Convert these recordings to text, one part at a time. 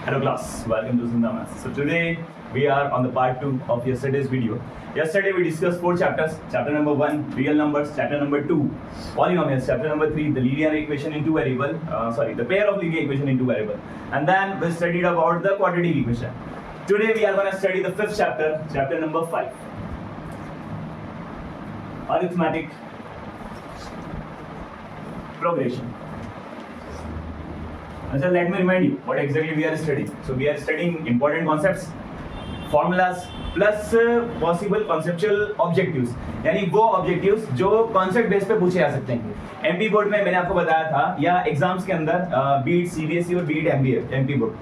Hello class, welcome to Zinda Maths. So today we are on the part 2 of yesterday's video. Yesterday we discussed 4 chapters. Chapter number 1, real numbers. Chapter number 2, polynomials. Chapter number 3, the linear equation in two variable. The pair of linear equation in two variable. And then we studied about the quadratic equation. Today we are going to study the 5th chapter, chapter number 5. Arithmetic progression. So let me remind you what exactly we are studying. So we are studying important concepts, formulas plus possible conceptual objectives. यानी वो objectives जो concept base पे पूछे जा सकते हैं. MP board में मैंने आपको बताया था या एग्जाम्स के अंदर बीट CBSE और बीट MP बोर्ड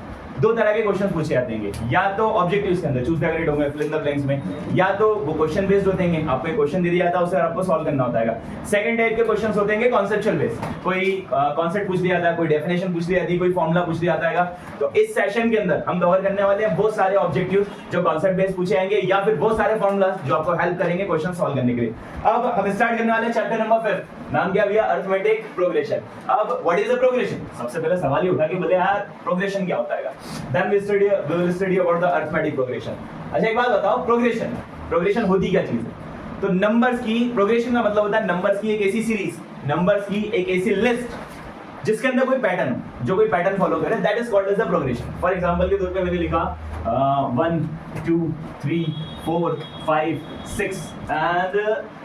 दो तरह के क्वेश्चंस पूछे जाते हैं. या तो ऑब्जेक्टिव्स के अंदर चूज द करेक्ट होंगे फिल इन द ब्लैंक्स में, या तो वो क्वेश्चन बेस्ड होते हैं. आपको एक क्वेश्चन दे दिया जाता है उसे आपको सॉल्व करना होता है. सेकंड टाइप के क्वेश्चंस होते हैं कॉन्सेप्चुअल बेस्ड. कोई कॉन्सेप्ट पूछ दिया जाता है, कोई डेफिनेशन पूछ दी जाती है, कोई फॉर्मूला पूछ दिया जाता है. तो इस सेशन के अंदर हम कवर करने वाले हैं बहुत सारे ऑब्जेक्टिव्स जो कॉन्सेप्ट बेस्ड पूछे जाएंगे या फिर बहुत सारे फॉर्मूलाज जो आपको हेल्प करेंगे क्वेश्चन सॉल्व करने के लिए. अब हम स्टार्ट करने वाले हैं चैप्टर नंबर 5. नाम क्या भैया? Arithmetic progression. अब व्हाट इज द प्रोग्रेशन? सबसे पहले सवाल ही उठा कि बोले यार प्रोग्रेशन क्या होता है. Then we will study about the arithmetic progression. अच्छा एक बात बताओ, प्रोग्रेशन होती क्या चीज है? तो नंबर्स की प्रोग्रेशन का मतलब होता है नंबर्स की एक ऐसी सीरीज, नंबर्स की एक ऐसी लिस्ट जिसके अंदर कोई पैटर्न हो, जो कोई पैटर्न फॉलो करे, that is called as the progression. For example के तौर पे मैंने लिखा 1 2 3 4 5 6 एंड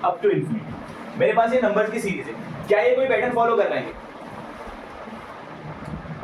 अप टू इंफिनिटी. मेरे पास ये नंबर्स की सीरीज है. क्या ये कोई पैटर्न फॉलो कर रहे हैं?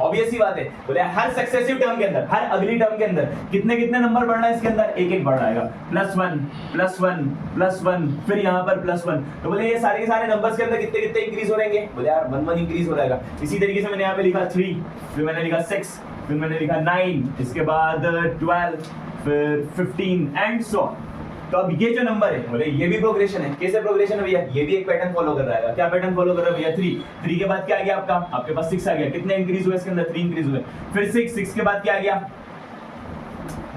ऑब्वियस सी बात है. बोले हर सक्सेसिव टर्म के अंदर, हर अगली टर्म के अंदर कितने कितने नंबर बढ़ रहा है, इसके अंदर एक एक बढ़ रहा है. +1 +1 +1 फिर यहाँ पर +1. तो बोले ये सारे के सारे नंबर्स के अंदर कितने कितने इंक्रीज हो रहेंगे? बोले यार 1 1 इंक्रीज हो रहेगा. इसी तरीके से मैंने यहाँ पे लिखा 3, फिर मैंने लिखा 6, फिर मैंने लिखा 9, इसके बाद 12, फिर 15 एंड सो ऑन. तो अब ये जो नंबर है बोले ये भी प्रोग्रेशन है. कैसे प्रोग्रेशन है भैया? ये भी एक पैटर्न फॉलो कर रहा है. क्या पैटर्न फॉलो कर रहा है भैया? 3 के बाद क्या आ गया आपका? आपके पास 6 आ गया. कितने इंक्रीज हुए इसके अंदर? 3 इंक्रीज हुए. फिर 6 के बाद क्या आ गया?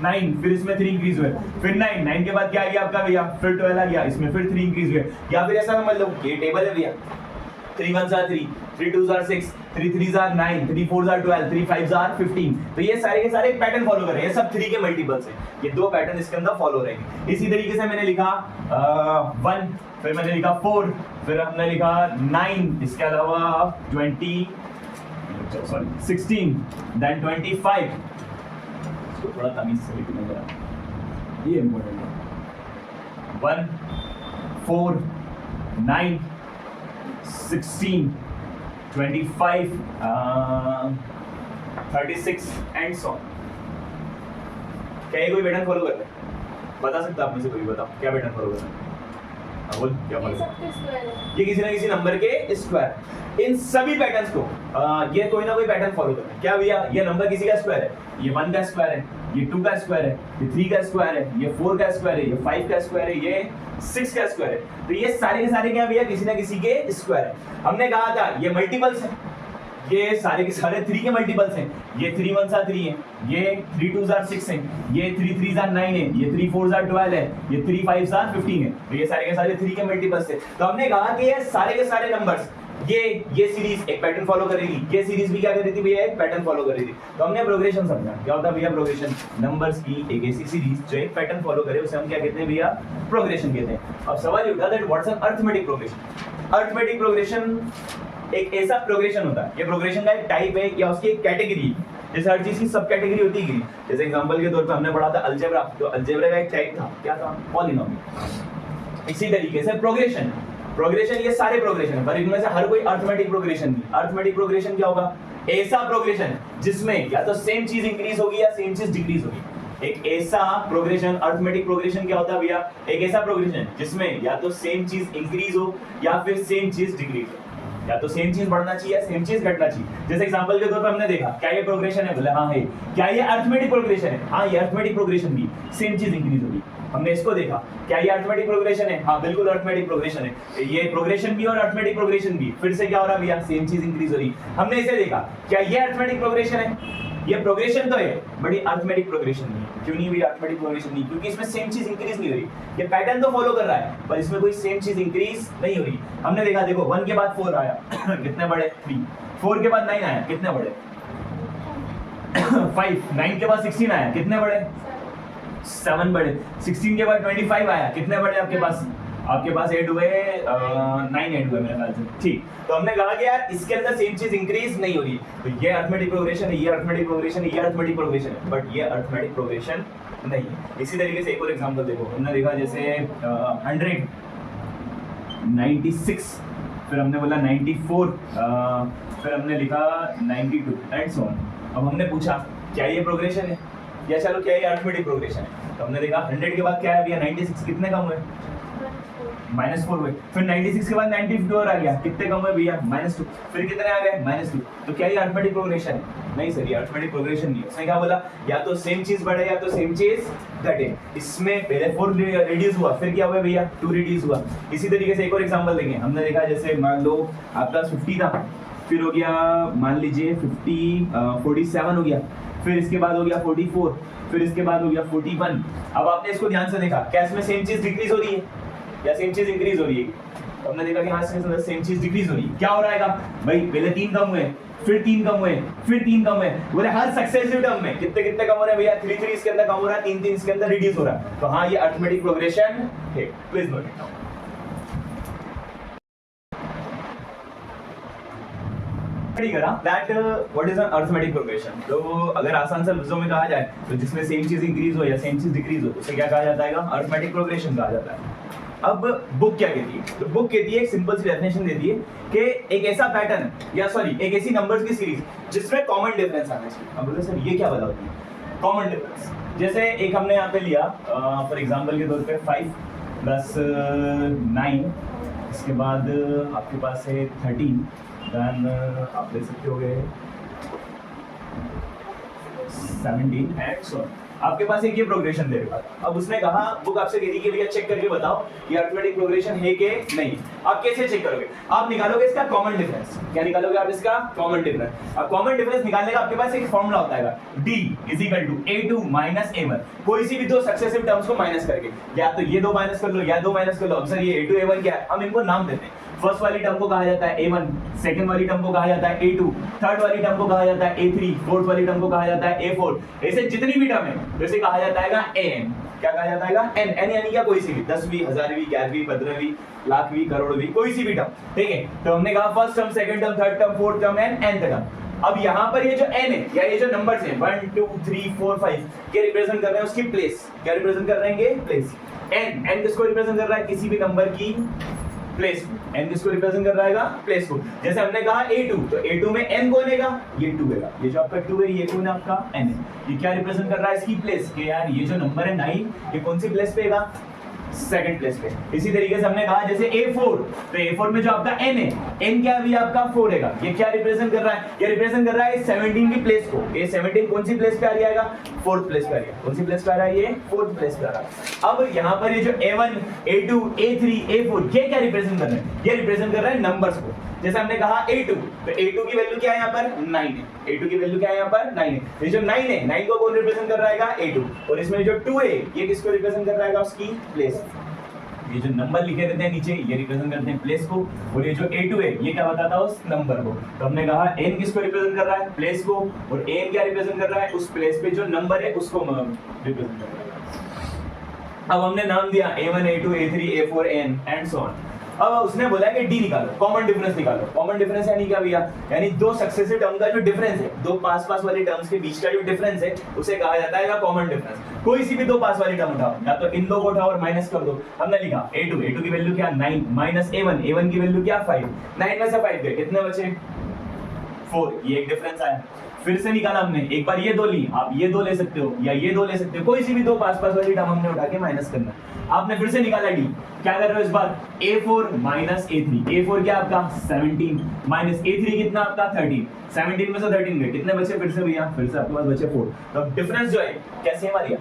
9, फिर इसमें 3 इंक्रीज हुए. फिर 9 के बाद क्या आ गया आपका भैया? फिर 12 आ गया. इसमें फिर 3 इंक्रीज हुए. या फिर ऐसा समझ लो ये टेबल है भैया, 3 1s are 3, 3 2s are 6, 3 3s are 9, 3 4s are 12, 3 5s are 15. तो ये सारे के सारे एक पैटर्न फॉलो कर रहे हैं. ये सब 3 के मल्टीपल्स हैं. ये दो पैटर्न इसके अंदर फॉलो रहेंगे. इसी तरीके से मैंने लिखा 1, फिर मैंने लिखा 4, फिर हमने लिखा 9, इसके अलावा 16, देन 25. इसको थोड़ा तमीज से लिखना जरा, ये इंपॉर्टेंट है. 1 4 9 16 25 36 एंड सो. क्या ये कोई पैटर्न फॉलो कर रहा है? बता सकता आप में से कोई? बताओ क्या पैटर्न फॉलो कर रहा है? बोल क्या फॉलो? ये किसी ना किसी नंबर के स्क्वायर. इन सभी पैटर्न्स को ये कोई ना कोई पैटर्न फॉलो कर रहा है. क्या भैया? ये नंबर किसी का स्क्वायर है, ये 1 का स्क्वायर है, ये 2 का स्क्वायर है, ये 3 का स्क्वायर है, ये 4 का स्क्वायर है, ये 5 का स्क्वायर है, ये 6 का स्क्वायर है. तो ये सारे के सारे क्या भैया? किसी ना किसी के स्क्वायर है. हमने कहा था ये मल्टीपल्स है. ये सारे के सारे 3 के मल्टीपल्स हैं. ये 3 1s are 3 है, ये 3 2s are 6 है, ये 3 3s are 9 है, ये 3 4s are 12 है, ये 3 5s are 15 है. तो ये सारे के सारे 3 के मल्टीपल्स है. तो हमने कहा कि ये सारे के सारे नंबर्स ये सीरीज एक पैटर्न फॉलो करेगी. ये सीरीज भी क्या कर रही थी भैया? एक पैटर्न फॉलो कर रही थी. तो हमने प्रोग्रेशन समझा. क्या होता है भैया प्रोग्रेशन? नंबर्स की एक ऐसी सीरीज जो एक पैटर्न फॉलो करे उसे हम क्या कहते हैं भैया? प्रोग्रेशन कहते हैं. अब सवाल ये उठा that what's an arithmetic progression. Arithmetic progression एक ऐसा प्रोग्रेशन होता है, ये प्रोग्रेशन का एक टाइप है या उसकी एक कैटेगरी. जैसे हर चीज की सब कैटेगरी होती है. जैसे एग्जांपल के तौर पे हमने पढ़ा था अलजेब्रा. तो अलजेब्रा का एक टाइप था, क्या था? पॉलिनोमियल. इसी तरीके से प्रोग्रेशन ये सारे प्रोग्रेशन है, पर इनमें से हर कोई अरिथमेटिक प्रोग्रेशन नहीं. अरिथमेटिक प्रोग्रेशन क्या होगा? ऐसा प्रोग्रेशन जिसमें या तो सेम चीज इंक्रीज होगी या सेम चीज डिक्रीज होगी. एक ऐसा प्रोग्रेशन, अरिथमेटिक प्रोग्रेशन क्या होता है भैया? एक ऐसा प्रोग्रेशन जिसमें या तो सेम चीज इंक्रीज हो या फिर सेम चीज डिक्रीज हो. या तो सेम चीज बढ़ना चाहिए या सेम चीज घटना चाहिए. जैसे एग्जांपल के तौर पे हमने देखा क्या ये प्रोग्रेशन है? बोले हाँ है. क्या ये अरिथमेटिक प्रोग्रेशन है? हाँ ये अरिथमेटिक प्रोग्रेशन भी. सेम चीज इंक्रीज होगी. हमने इसको देखा. क्या ये अरिथमेटिक प्रोग्रेशन है? हाँ बिल्कुल अरिथमेटिक प्रोग्रेशन है. ये प्रोग्रेशन भी और अरिथमेटिक प्रोग्रेशन भी. फिर से क्या हो रहा है भैया? सेम चीज इंक्रीज हो रही. हमने इसे देखा. क्या ये अरिथमेटिक प्रोग्रेशन है? ये प्रोग्रेशन तो है बट ये अरिथमेटिक प्रोग्रेशन नहीं है. क्यों नहीं हुई अरिथमेटिक प्रोग्रेशन? नहीं, क्योंकि इसमें सेम चीज इंक्रीज नहीं हो रही. ये पैटर्न तो फॉलो कर रहा है पर इसमें कोई सेम चीज इंक्रीज नहीं हो रही. हमने देखा, देखो 1 के बाद 4 आया कितने बड़े? 3. 4 के बाद 9 आया कितने बड़े? 5, 9 के बाद 16 आया, कितने बढ़े? 7 बढ़े। 16 के बाद 25 आया, कितने बढ़े आपके पास? आपके पास 8 हुए, 9 8 हुए मेरे ख्याल से। ठीक, तो हमने कहा कि यार इसके अंदर सेम चीज इंक्रीज नहीं हो रही, तो ये अरिथमेटिक प्रोग्रेशन है, ये अरिथमेटिक प्रोग्रेशन है, ये अरिथमेटिक प्रोग्रेशन है, बट ये अरिथमेटिक प्रोग्रेशन नहीं है। इसी तरीके से एक और एग्जांपल देखो, हमने देखा जैसे 100, 96, फिर हमने बोला 94, फिर हमने लिखा 92 एंड सो ऑन। अब हमने पूछा क्या ये प्रोग्रेशन है या चलो क्या ये अरिथमेटिक प्रोग्रेशन है, तो हमने देखा 100 के बाद क्या है भैया, 96 कितने कम हुए? -4 हुए। फिर 96 के बाद 94 आ गया, कितने कम हुए भैया? -2। फिर कितने आ गए? -2। तो क्या ये अरिथमेटिक प्रोग्रेशन है? नहीं सर, ये अरिथमेटिक प्रोग्रेशन नहीं है। उसने क्या बोला, या तो सेम चीज बढ़े या तो सेम चीज घटे। इसमें पहले 4 रिड्यूस हुआ, फिर क्या हुआ भैया? 2 रिड्यूस हुआ। इसी तरीके से एक और एग्जांपल देंगे, हमने देखा जैसे मान लो आपका 50 था, फिर हो गया मान लीजिए 47 हो गया, फिर इसके बाद हो गया 44, फिर इसके बाद हो गया 41। अब आपने इसको ध्यान से देखा, क्या इसमें सेम चीज डिक्रीज हो रही है या सेम चीज इंक्रीज हो रही है? तो हमने देखा कि हाँ इसमें सेम चीज डिक्रीज हो रही है। क्या हो रहा है भाई, पहले 3 कम हुए, फिर 3 कम हुए, फिर 3 कम हुए, बोले हर सक्सेसिव टर्म में कितने कितने कम हो रहे हैं भैया? 3 3 इसके अंदर कम हो रहा है, 3 3 इसके अंदर रिड्यूस हो रहा है। तो हाँ ये अरिथमेटिक प्रोग्रेशन है। Please note it down. That what is an arithmetic progression? तो अगर आसान से लफ्जों में कहा जाए तो जिसमें सेम चीज इंक्रीज हो या सेम चीज डिक्रीज हो, उसे क्या कहा जाता है? अरिथमेटिक प्रोग्रेशन कहा जाता है। अब बुक क्या कहती है? तो बुक कहती है, एक सिंपल सी डेफिनेशन देती है कि एक ऐसा पैटर्न या सॉरी एक ऐसी नंबर्स की सीरीज जिसमें कॉमन डिफरेंस आना चाहिए। अब बोले सर ये क्या बताती है कॉमन डिफरेंस? जैसे एक हमने यहाँ पे लिया फॉर एग्जांपल के तौर पे 5 + 9, इसके बाद आपके पास है 13, देन आप ले सकते होगे 17 एंड सो ऑन। आपके पास एक ये प्रोग्रेशन देगा। अब उसने कहा, बुक आपसे कह दी कि भैया चेक करके बताओ ये अरिथमेटिक प्रोग्रेशन है कि नहीं। आप कैसे चेक करोगे? आप निकालोगे इसका कॉमन डिफरेंस। क्या निकालोगे आप? इसका कॉमन डिफरेंस। अब कॉमन डिफरेंस निकालने का आपके पास एक फॉर्मूला होता है, D = A2 - A1। कोई सी भी दो सक्सेसिव टर्म्स को माइनस करके, या तो ये दो माइनस कर लो या दो माइनस कर लो। अब सर ये A2 A1 क्या है? हम इनको नाम देते हैं। फर्स्ट वाली टर्म को कहा जाता है A1, सेकंड वाली टर्म को कहा जाता है A2, थर्ड वाली टर्म को कहा जाता है A3, फोर्थ वाली टर्म को कहा जाता है A4। ऐसे जितनी भी टर्म है वैसे कहा जाता है AN। क्या कहा जाता है? N यानी क्या? कोई सी भी 10वीं, 1000वीं, 11वीं, 15वीं, लाखवीं, करोड़वीं, कोई सी भी टर्म। ठीक है, तो हमने कहा first term, second term, third term, fourth term and nth term. अब यहाँ पर ये जो n है या ये जो नंबर्स हैं 1 2 3 4 5 क्या रिप्रेजेंट कर रहे हैं? उसकी प्लेस। क्या रिप्रेजेंट कर रहे हैं? प्लेस। n किसको रिप्रेजेंट कर रहा है? किसी भी नंबर की प्लेस को। n किसको रिप्रेजेंट कर रहा है? प्लेस को। जैसे हमने कहा A2, तो A2 में n कौन है? ये 2 है। ये जो आपका 2 है ये कौन है? आपका n है। ये क्या रिप्रेजेंट कर रहा है? इसकी प्लेस। कि यार ये जो नंबर है 9 ये कौन सी प्लेस पे है? सेकंड प्लेस पे। इसी तरीके से हमने कहा जैसे A4, तो A4 में जो आपका n है, n क्या है? आपका 4 है। ये क्या रिप्रेजेंट कर रहा है? ये रिप्रेजेंट कर रहा है 17 की प्लेस को। ये 17 कौन सी प्लेस पे आ जाएगा? फोर्थ प्लेस पे आ जाएगा। कौन सी प्लेस पे आ रहा है? ये फोर्थ प्लेस पे आ रहा है। अब यहाँ पर ये जो A1, A2, A3, A4 ये क्या रिप्रेजेंट कर रहे हैं? ये रिप्रेजेंट कर रहा है नंबर्स को। जैसे हमने कहा A2, तो A2 की वैल्यू क्या है? यहाँ पर 9 है। A2 की वैल्यू क्या है? यहाँ पर 9 है। ये जो 9 है, 9 को कौन रिप्रेजेंट कर रहा है? A2। और इसमें जो 2 है ये किसको रिप्रेजेंट कर रहा है? उसकी प्लेस। ये जो नंबर लिखे रहते हैं नीचे ये रिप्रेजेंट करते हैं प्लेस को, और ये जो A2 है ये क्या बताता है? उस नंबर को। तो हमने कहा n किसको रिप्रेजेंट कर रहा है? प्लेस को। और an क्या रिप्रेजेंट कर रहा है? उस प्लेस पे जो नंबर है उसको रिप्रेजेंट कर रहा है। अब हमने नाम दिया A1 A2 A3 A4 n and so on. अब उसने बोला कि D निकालो, कॉमन डिफरेंस निकालो। कॉमन डिफरेंस यानी क्या भैया? यानी दो सक्सेसिव टर्म का जो डिफरेंस है, दो पास वाली टर्म्स के बीच का जो डिफरेंस है उसे कहा जाता है कॉमन डिफरेंस। कोई सी भी दो पास वाली टर्म उठाओ, या तो इन दो को उठाओ और माइनस कर दो। हमने लिखा A2 की वैल्यू क्या? 9 माइनस A1 की वैल्यू क्या? 5। 9 में से 5 गए, कितने बचे? 4। ये एक डिफरेंस आया। फिर से निकाला हमने, एक बार ये दो ली, आप ये दो ले सकते हो या ये दो ले सकते हो। कोई सी भी दो पास वाली टर्म हमने उठा के माइनस करना। आपने फिर से निकाला D। क्या कर रहे हो इस बार? A4 minus A3। A4 क्या आपका? 17 माइनस A3 कितना आपका? 13। 17 में से 13 गए, कितने बचे फिर से भैया? फिर से आपके पास बचे 4। तो डिफरेंस जो है क्या सेम आ रहा है?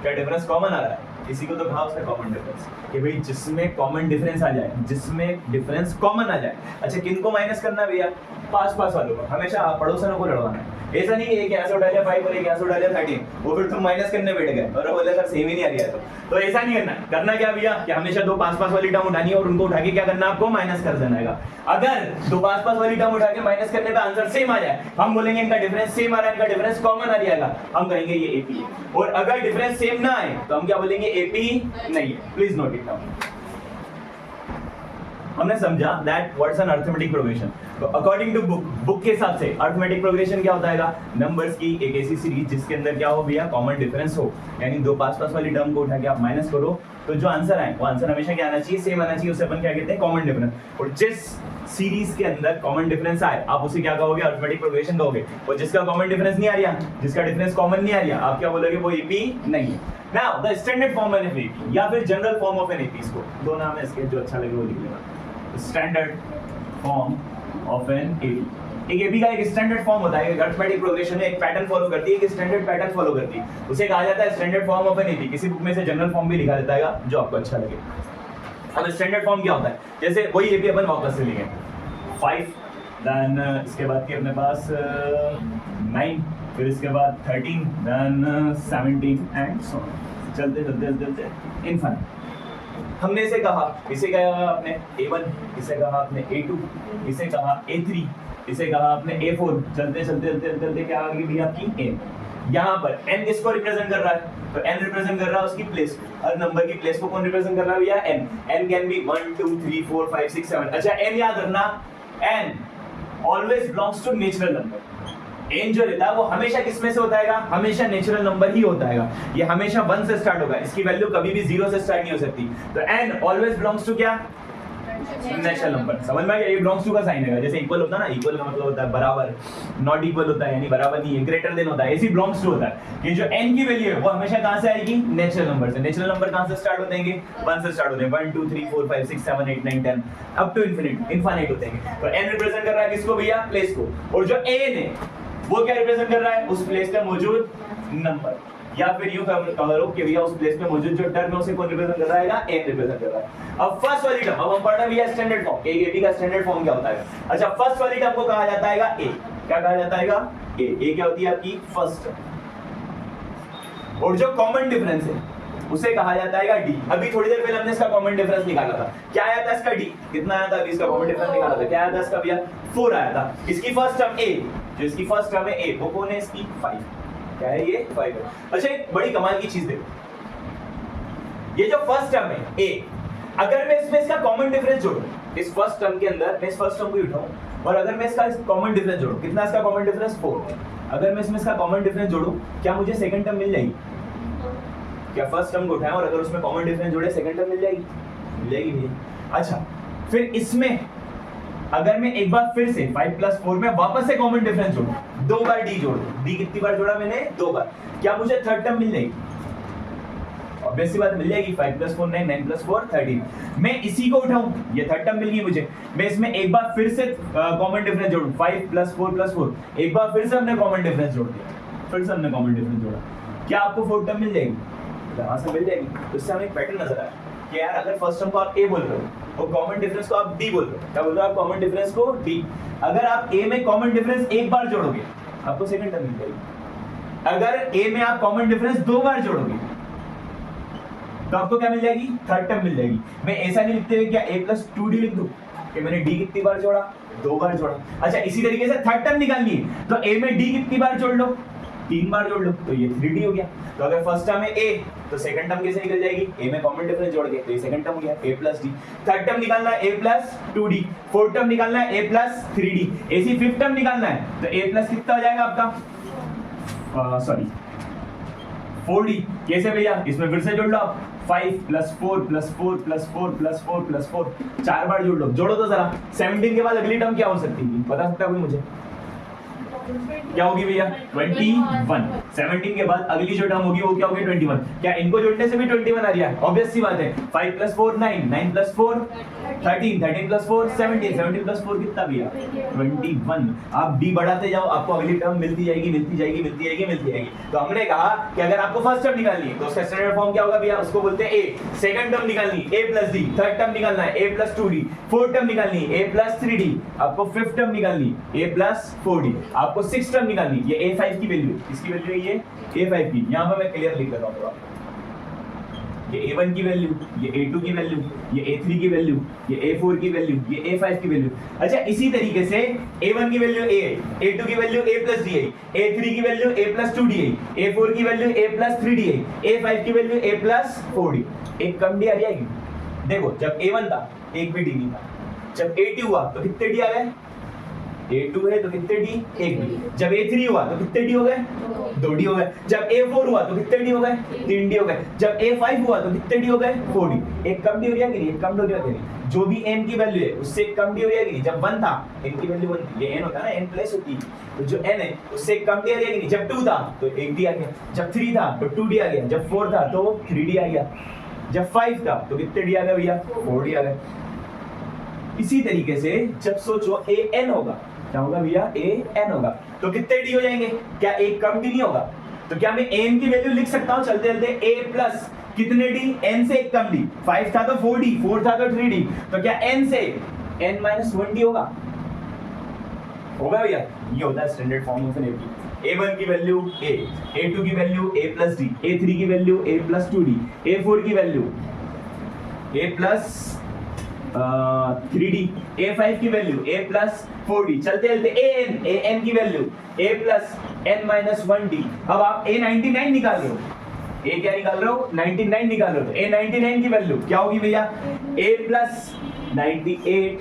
क्या डिफरेंस कॉमन आ रहा है? इसी को तो कहा उसका कॉमन डिफरेंस कि भाई जिसमें कॉमन डिफरेंस आ जाए, जिसमें डिफरेंस कॉमन आ जाए। अच्छा किनको माइनस करना है भैया? पास वालों को, हमेशा पड़ोसियों को लड़वाना है। ऐसा नहीं है कि यहाँ से उठा लिया 5 और एक यहाँ से उठा लिया 13, वो फिर तुम माइनस करने बैठ गए और बोले सर सेम ही नहीं आ रहा है। तो ऐसा नहीं करना। करना क्या भैया कि हमेशा दो पास वाली टर्म उठानी है और उनको उठा के क्या करना है आपको? माइनस कर देना है। अगर दो पास वाली टर्म उठा के माइनस करने पे आंसर सेम आ जाए, हम बोलेंगे इनका डिफरेंस सेम आ रहा है, इनका डिफरेंस कॉमन आ जाएगा, हम कहेंगे ये एपी है। और अगर डिफरेंस सेम ना आए तो हम क्या बोलेंगे? एपी नहीं है। Please note it down. हमने समझा that what's an arithmetic progression. तो अकॉर्डिंग टू बुक के हिसाब से अरिथमेटिक प्रोग्रेशन क्या होता है? नंबर्स की एक ऐसी सीरीज जिसके अंदर क्या हो भैया? कॉमन डिफरेंस हो, यानी दो पास वाली टर्म को उठा के आप माइनस करो तो जो आंसर आए वो आंसर हमेशा क्या आना चाहिए? सेम आना चाहिए। उसे अपन क्या कहते हैं? Common difference. और जिस सीरीज के अंदर कॉमन डिफरेंस आए आप उसे क्या कहोगे? अरिथमेटिक प्रोग्रेशन कहोगे। और जिसका कॉमन डिफरेंस नहीं आ रहा, जिसका डिफरेंस कॉमन नहीं आ रहा, आप क्या बोलोगे? वो एपी नहीं है। Now the standard form of an AP या फिर general form of an AP, इसको दो नाम है इसके, जो अच्छा लगे वो लिख लेना। Standard form of N AP. एक एपी का एक स्टैंडर्ड फॉर्म होता है, एक अरिथमेटिक प्रोग्रेशन में एक पैटर्न फॉलो करती है, एक स्टैंडर्ड पैटर्न फॉलो करती है, उसे कहा जाता है standard form of an AP. किसी बुक में से जनरल फॉर्म भी लिखा देता है जो आपको अच्छा लगे। अब स्टैंडर्ड फॉर्म क्या होता है? जैसे वही एपी अपन वापस से लिखेंगे 5, देन इसके बाद के अपने पास 9, फिर इसके बाद 13, देन 17 एंड सो ऑन। चलते चलते चलते इनफाइनाइट। हमने इसे कहा, इसे कहा आपने A1, इसे कहा आपने A2, इसे कहा A3, इसे कहा आपने A4। चलते चलते चलते चलते क्या आ गई भी आपकी N। यहाँ पर N किसको रिप्रेजेंट कर रहा है? तो N रिप्रेजेंट कर रहा है उसकी प्लेस को। हर नंबर की प्लेस को कौन रिप्रेजेंट कर रहा है भैया? N। N can be 1 2 3 4 5 6 7। अच्छा N याद रखना, N always belongs to natural number. n जो रहता है वो हमेशा किस में से होता है? हमेशा नेचुरल नंबर ही होता है। ये हमेशा 1 से स्टार्ट होगा, इसकी वैल्यू कभी भी 0 से स्टार्ट नहीं हो सकती। तो n ऑलवेज बिलोंग्स टू क्या? Natural number. समझ में आ गया? ये बिलोंग्स टू का साइन है। जैसे इक्वल होता है ना, इक्वल का मतलब होता है बराबर, नॉट इक्वल होता है यानी बराबर नहीं है, ग्रेटर देन होता है, ऐसी बिलोंग्स टू होता है कि जो n की वैल्यू है वो हमेशा कहां से आएगी? नेचुरल नंबर से। नेचुरल नंबर कहां से स्टार्ट होते हैं? 1 से स्टार्ट होते हैं। 1 2 3 4 5 6 7 8 9 10 अप टू इनफिनिट होते हैं। तो n रिप्रेजेंट कर रहा है किसको भैया? प्लेस को। और जो n है वो क्या रिप्रेजेंट कर रहा है? उस प्लेस पे मौजूद नंबर। या फिर यूं कहो कि भैया उस प्लेस पे मौजूद जो टर्म है उसे कौन रिप्रेजेंट कर रहा है? n रिप्रेजेंट कर रहा है। अब फर्स्ट वाली टर्म, अब हम पढ़ रहे हैं भैया स्टैंडर्ड फॉर्म। एपी का स्टैंडर्ड फॉर्म क्या होता है? अच्छा फर्स्ट वाली टर्म को कहा जाता है a। क्या कहा जाता है? a। a क्या होती है आपकी? First term. और जो कॉमन डिफरेंस है उसे कहा जाता है d। अभी थोड़ी देर पहले हमने इसका कॉमन डिफरेंस निकाला था। क्या आया था इसका? d। कितना आया था? अभी इसका कॉमन डिफरेंस निकाला था। क्या आया था इसका भैया? 4 आया था। इसकी फर्स्ट टर्म a, जो इसकी फर्स्ट टर्म है a, वो कौन है? इसकी 5। क्या है ये? 5 है। अच्छा एक बड़ी कमाल की चीज देखो, ये जो फर्स्ट टर्म है a, अगर मैं इसमें इसका कॉमन डिफरेंस जोड़ूं, इस फर्स्ट टर्म के अंदर मैं इस फर्स्ट टर्म को उठाऊं और अगर मैं इसका कॉमन डिफरेंस जोड़ूं, कितना इसका कॉमन डिफरेंस? 4। अगर मैं इसमें इसका कॉमन डिफरेंस जोड़ूं, क्या मुझे सेकंड टर्म मिल जाएगी? क्या फर्स्ट टर्म को उठाएं और अगर उसमें कॉमन डिफरेंस जोड़े सेकंड टर्म मिल जाएगी? मिल जाएगी भैया। अच्छा फिर इसमें अगर मैं एक बार फिर से 5 + 4 में वापस से कॉमन डिफरेंस जोड़ूं, 2 बार d जोड़ूं, d कितनी बार जोड़ा मैंने? 2 बार, क्या मुझे थर्ड टर्म मिल जाएगी? ऑब्वियस सी बात मिल जाएगी। 5 + 4 9, 9 + 4 13। मैं इसी को उठाऊं, ये थर्ड टर्म मिल गई मुझे, मैं इसमें एक बार फिर से कॉमन डिफरेंस जोड़ूं, 5 + 4 + 4, एक बार फिर से हमने कॉमन डिफरेंस जोड़ दिया, फिर से हमने कॉमन डिफरेंस जोड़ा, क्या आपको फोर्थ टर्म मिल जाएगी? यहाँ से मिल जाएगी। तो इससे हमें एक पैटर्न नजर आया कि यार अगर फर्स्ट टर्म को आप a बोल रहे हो और कॉमन डिफरेंस को आप d बोल रहे हो, क्या बोल रहे हो आप? कॉमन डिफरेंस को d। अगर आप a में कॉमन डिफरेंस एक बार जोड़ोगे आपको सेकंड टर्म मिल जाएगी। अगर a में आप कॉमन डिफरेंस 2 बार जोड़ोगे तो आपको क्या मिल जाएगी? थर्ड टर्म मिल जाएगी। मैं ऐसा नहीं लिखते हुए क्या a + 2d लिख दूं कि मैंने d कितनी बार जोड़ा? 2 बार जोड़ा। अच्छा इसी तरीके से थर्ड टर्म निकालनी है तो a में d कितनी बार जोड़ लो? 3 बार जोड़ लो, तो ये 3d हो गया। तो अगर फर्स्ट टर्म है a तो सेकंड टर्म कैसे निकल जाएगी? a में कॉमन डिफरेंस जोड़ के, तो ये सेकंड टर्म हो गया a + d। थर्ड टर्म निकालना है a + 2d, फोर्थ टर्म निकालना है a + 3d, ऐसी फिफ्थ टर्म निकालना है तो a + कितना हो जाएगा आपका? Sorry 4d। कैसे भैया? इसमें फिर से जोड़ लो आप, 5 + 4 + 4 + 4 + 4 + 4, 4 बार जोड़ लो। जोड़ो तो जरा। 17 के बाद अगली टर्म क्या हो सकती है? बता सकता है कोई मुझे? क्या होगी भैया? 21। 17 के बाद अगली जो टर्म होगी वो क्या होगी? 21। क्या इनको जोड़ने से भी 21 आ रहा है? ऑब्वियस सी बात है। 5 + 4 9, 9 + 4 13 13 प्लस 4 17 17 प्लस 4 कितना भैया 21। आप डी बढ़ाते जाओ, आपको अगली टर्म मिलती जाएगी मिलती जाएगी मिलती जाएगी मिलती जाएगी। तो हमने कहा कि अगर आपको फर्स्ट टर्म निकालनी है तो उसका स्टैंडर्ड फॉर्म क्या होगा भैया, उसको बोलते हैं ए। सेकंड टर्म निकालनी है a plus D, third term निकालना है a plus 2d, fourth term निकालनी है a प्लस 3d, आपको फिफ्थ टर्म निकालनी है a प्लस 4d, आपको सिक्स्थ टर्म निकालनी है ये a5 की वैल्यू, इसकी वैल्यू है ये a5 की। यहां पर मैं क्लियर लिख देता हूं थोड़ा, ये a1 की वैल्यू, ये a2 की वैल्यू, ये a3 की वैल्यू, ये a4 की वैल्यू, ये a5 की वैल्यू। अच्छा इसी तरीके से a1 की वैल्यू a है, a2 की वैल्यू a प्लस d है, a3 की वैल्यू a प्लस 2d है, a4 की वैल्यू a प्लस 3d है, a5 की वैल्यू a प्लस 4d। एक कम d आ जाएगी। देखो जब a1 था एक भी d नहीं था, जब a2 हुआ तो कितने d आ गए, a2 है तो कितने d, एक d। जब a3 हुआ तो कितने d हो गए, 2d हो गए। जब a4 हुआ तो कितने d हो गए, 3d हो गए। जब a5 हुआ तो कितने d हो गए, 4d। एक कम d हो गया कि नहीं, एक कम d हो गया कि नहीं। जो भी n की वैल्यू है उससे एक कम d हो गया कि नहीं। जब 1 था n की वैल्यू 1 थी, ये n होता है ना n प्लस होती है, तो जो n है उससे एक कम d आ गया कि नहीं। जब 2 था तो 1d आ गया, जब 3 था तो 2d आ गया, जब 4 था तो 3d आ गया, जब 5 था तो कितने d आ गया भैया, 4d आ गया। इसी तरीके से जब सोचो an होगा, क्या होगा भैया, an होगा तो कितने d हो जाएंगे, क्या एक कम d नहीं होगा। तो क्या मैं n की वैल्यू लिख सकता हूं चलते चलते a प्लस कितने d, n से एक कम d, 5 था तो 4d, 4 था तो 3d, तो क्या n से n माइनस 1d होगा, होगा भैया। ये होता है standard form of an AP. a1 की वैल्यू a, a2 की value a plus d, a3 की value a plus 2d, a4 की value a plus 3d, a5 की वैल्यू a प्लस 4d, चलते चलते an की value a plus n minus 1d। अब आप a99 निकाल रहे हो, a क्या निकाल रहे हो, 99 निकाल रहे हो, तो a99 की वैल्यू क्या होगी भैया, a plus 98d।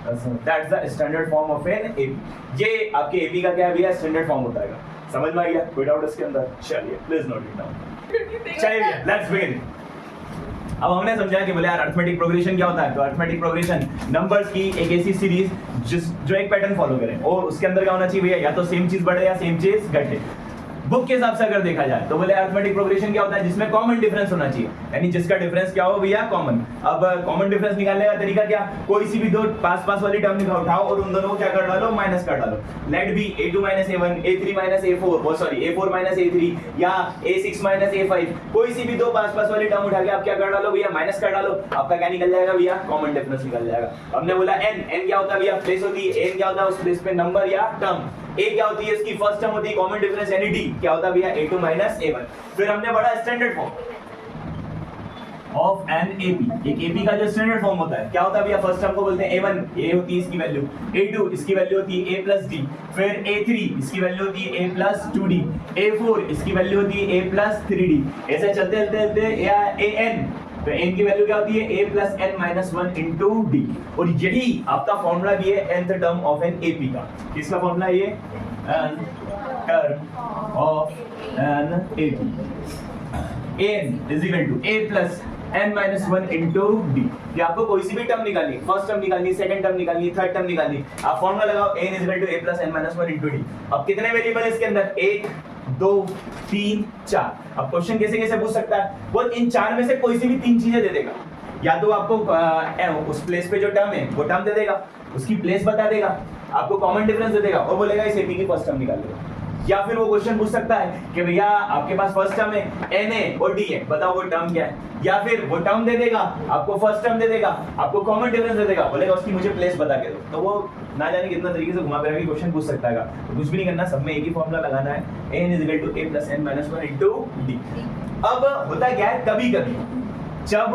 That's the standard form of an AP. ये आपके एपी का क्या है भैया, स्टैंडर्ड फॉर्म होता है। समझ में आ गया, कोई डाउट इसके अंदर, चलिए प्लीज नोट इट डाउन। चलिए लेट्स बिगिन। अब हमने समझा कि बोले यार अरिथमेटिक प्रोग्रेशन क्या होता है, तो अरिथमेटिक प्रोग्रेशन नंबर्स की एक ऐसी सीरीज जो एक पैटर्न फॉलो करे और उसके अंदर क्या होना चाहिए भैया, या तो सेम चीज बढ़े या सेम चीज घटे। बुक के हिसाब से अगर देखा जाए तो बोले अरिथमेटिक प्रोग्रेशन क्या होता है, जिसमें कॉमन डिफरेंस होना चाहिए, यानी जिसका डिफरेंस क्या हो भैया, कॉमन। अब कॉमन डिफरेंस निकालने का तरीका क्या, कोई सी भी दो पास पास वाली टर्म निकाल उठाओ और उन दोनों को क्या कर डालो, माइनस कर डालो। Late B a2 minus a1, a3 minus a4, वो सॉरी a4 माइनस a3 या a6 माइनस a5, कोई सी भी दो पास पास वाली टर्म उठा के आप क्या कर डालो भैया, माइनस कर डालो। आपका क्या निकल जाएगा भैया, कॉमन डिफरेंस निकल जाएगा। हमने बोला n क्या होता है भैया, प्लेस होती है, n क्या होता है उस प्लेस पे नंबर या टर्म, a क्या होती है इसकी फर्स्ट टर्म होती है कॉमन डिफरेंस, यानी d क्या होता है भैया, a2 माइनस a1। फिर हमने पढ़ा standard form of N AP. एक एपी का जो स्टैंडर्ड फॉर्म होता है क्या होता है भैया, फर्स्ट टर्म को बोलते हैं a1, a होती है इसकी वैल्यू, a2 इसकी वैल्यू होती है a प्लस d, फिर a3 इसकी वैल्यू होती है a प्लस 2d, a4 इसकी वैल्यू होती है a प्लस 3d। ऐसे चलते चलते या an, तो n की वैल्यू क्या होती है a plus n minus 1 into d। और यही आपका फॉर्मूला भी है nth term of N AP का। किसका फॉर्मूला है ये, n term of N AP. n is equal to a plus n minus 1 into d। ये आपको कोई सी भी टर्म निकालनी, फर्स्ट टर्म निकालनी, सेकंड टर्म निकालनी, थर्ड टर्म निकालनी, आप फॉर्मूला लगाओ n is equal to a plus n minus 1 into d। अब कितने वेरिएबल है इसके अंदर, 1 2 3 4। अब क्वेश्चन कैसे कैसे पूछ सकता है, वो इन चार में से कोई सी भी तीन चीजें दे देगा। या तो आपको उस प्लेस पे जो टर्म है वो टर्म दे देगा, उसकी प्लेस बता देगा, आपको कॉमन डिफरेंस दे देगा और बोलेगा इस एपी की फर्स्ट टर्म निकाल लो। या फिर वो क्वेश्चन पूछ सकता है कि भैया आपके पास फर्स्ट टर्म है n है और d है, बताओ वो टर्म क्या है। या फिर वो टर्म दे देगा, आपको फर्स्ट टर्म दे देगा, आपको कॉमन डिफरेंस दे देगा, बोलेगा उसकी मुझे प्लेस बता के दो। तो वो ना जाने कितना तरीके से घुमा फिरा के क्वेश्चन पूछ सकता है। तो कुछ भी नहीं करना, सब में एक ही फॉर्मूला लगाना है, n is equal to a plus n minus 1 into d। अब होता क्या है, कभी कभी जब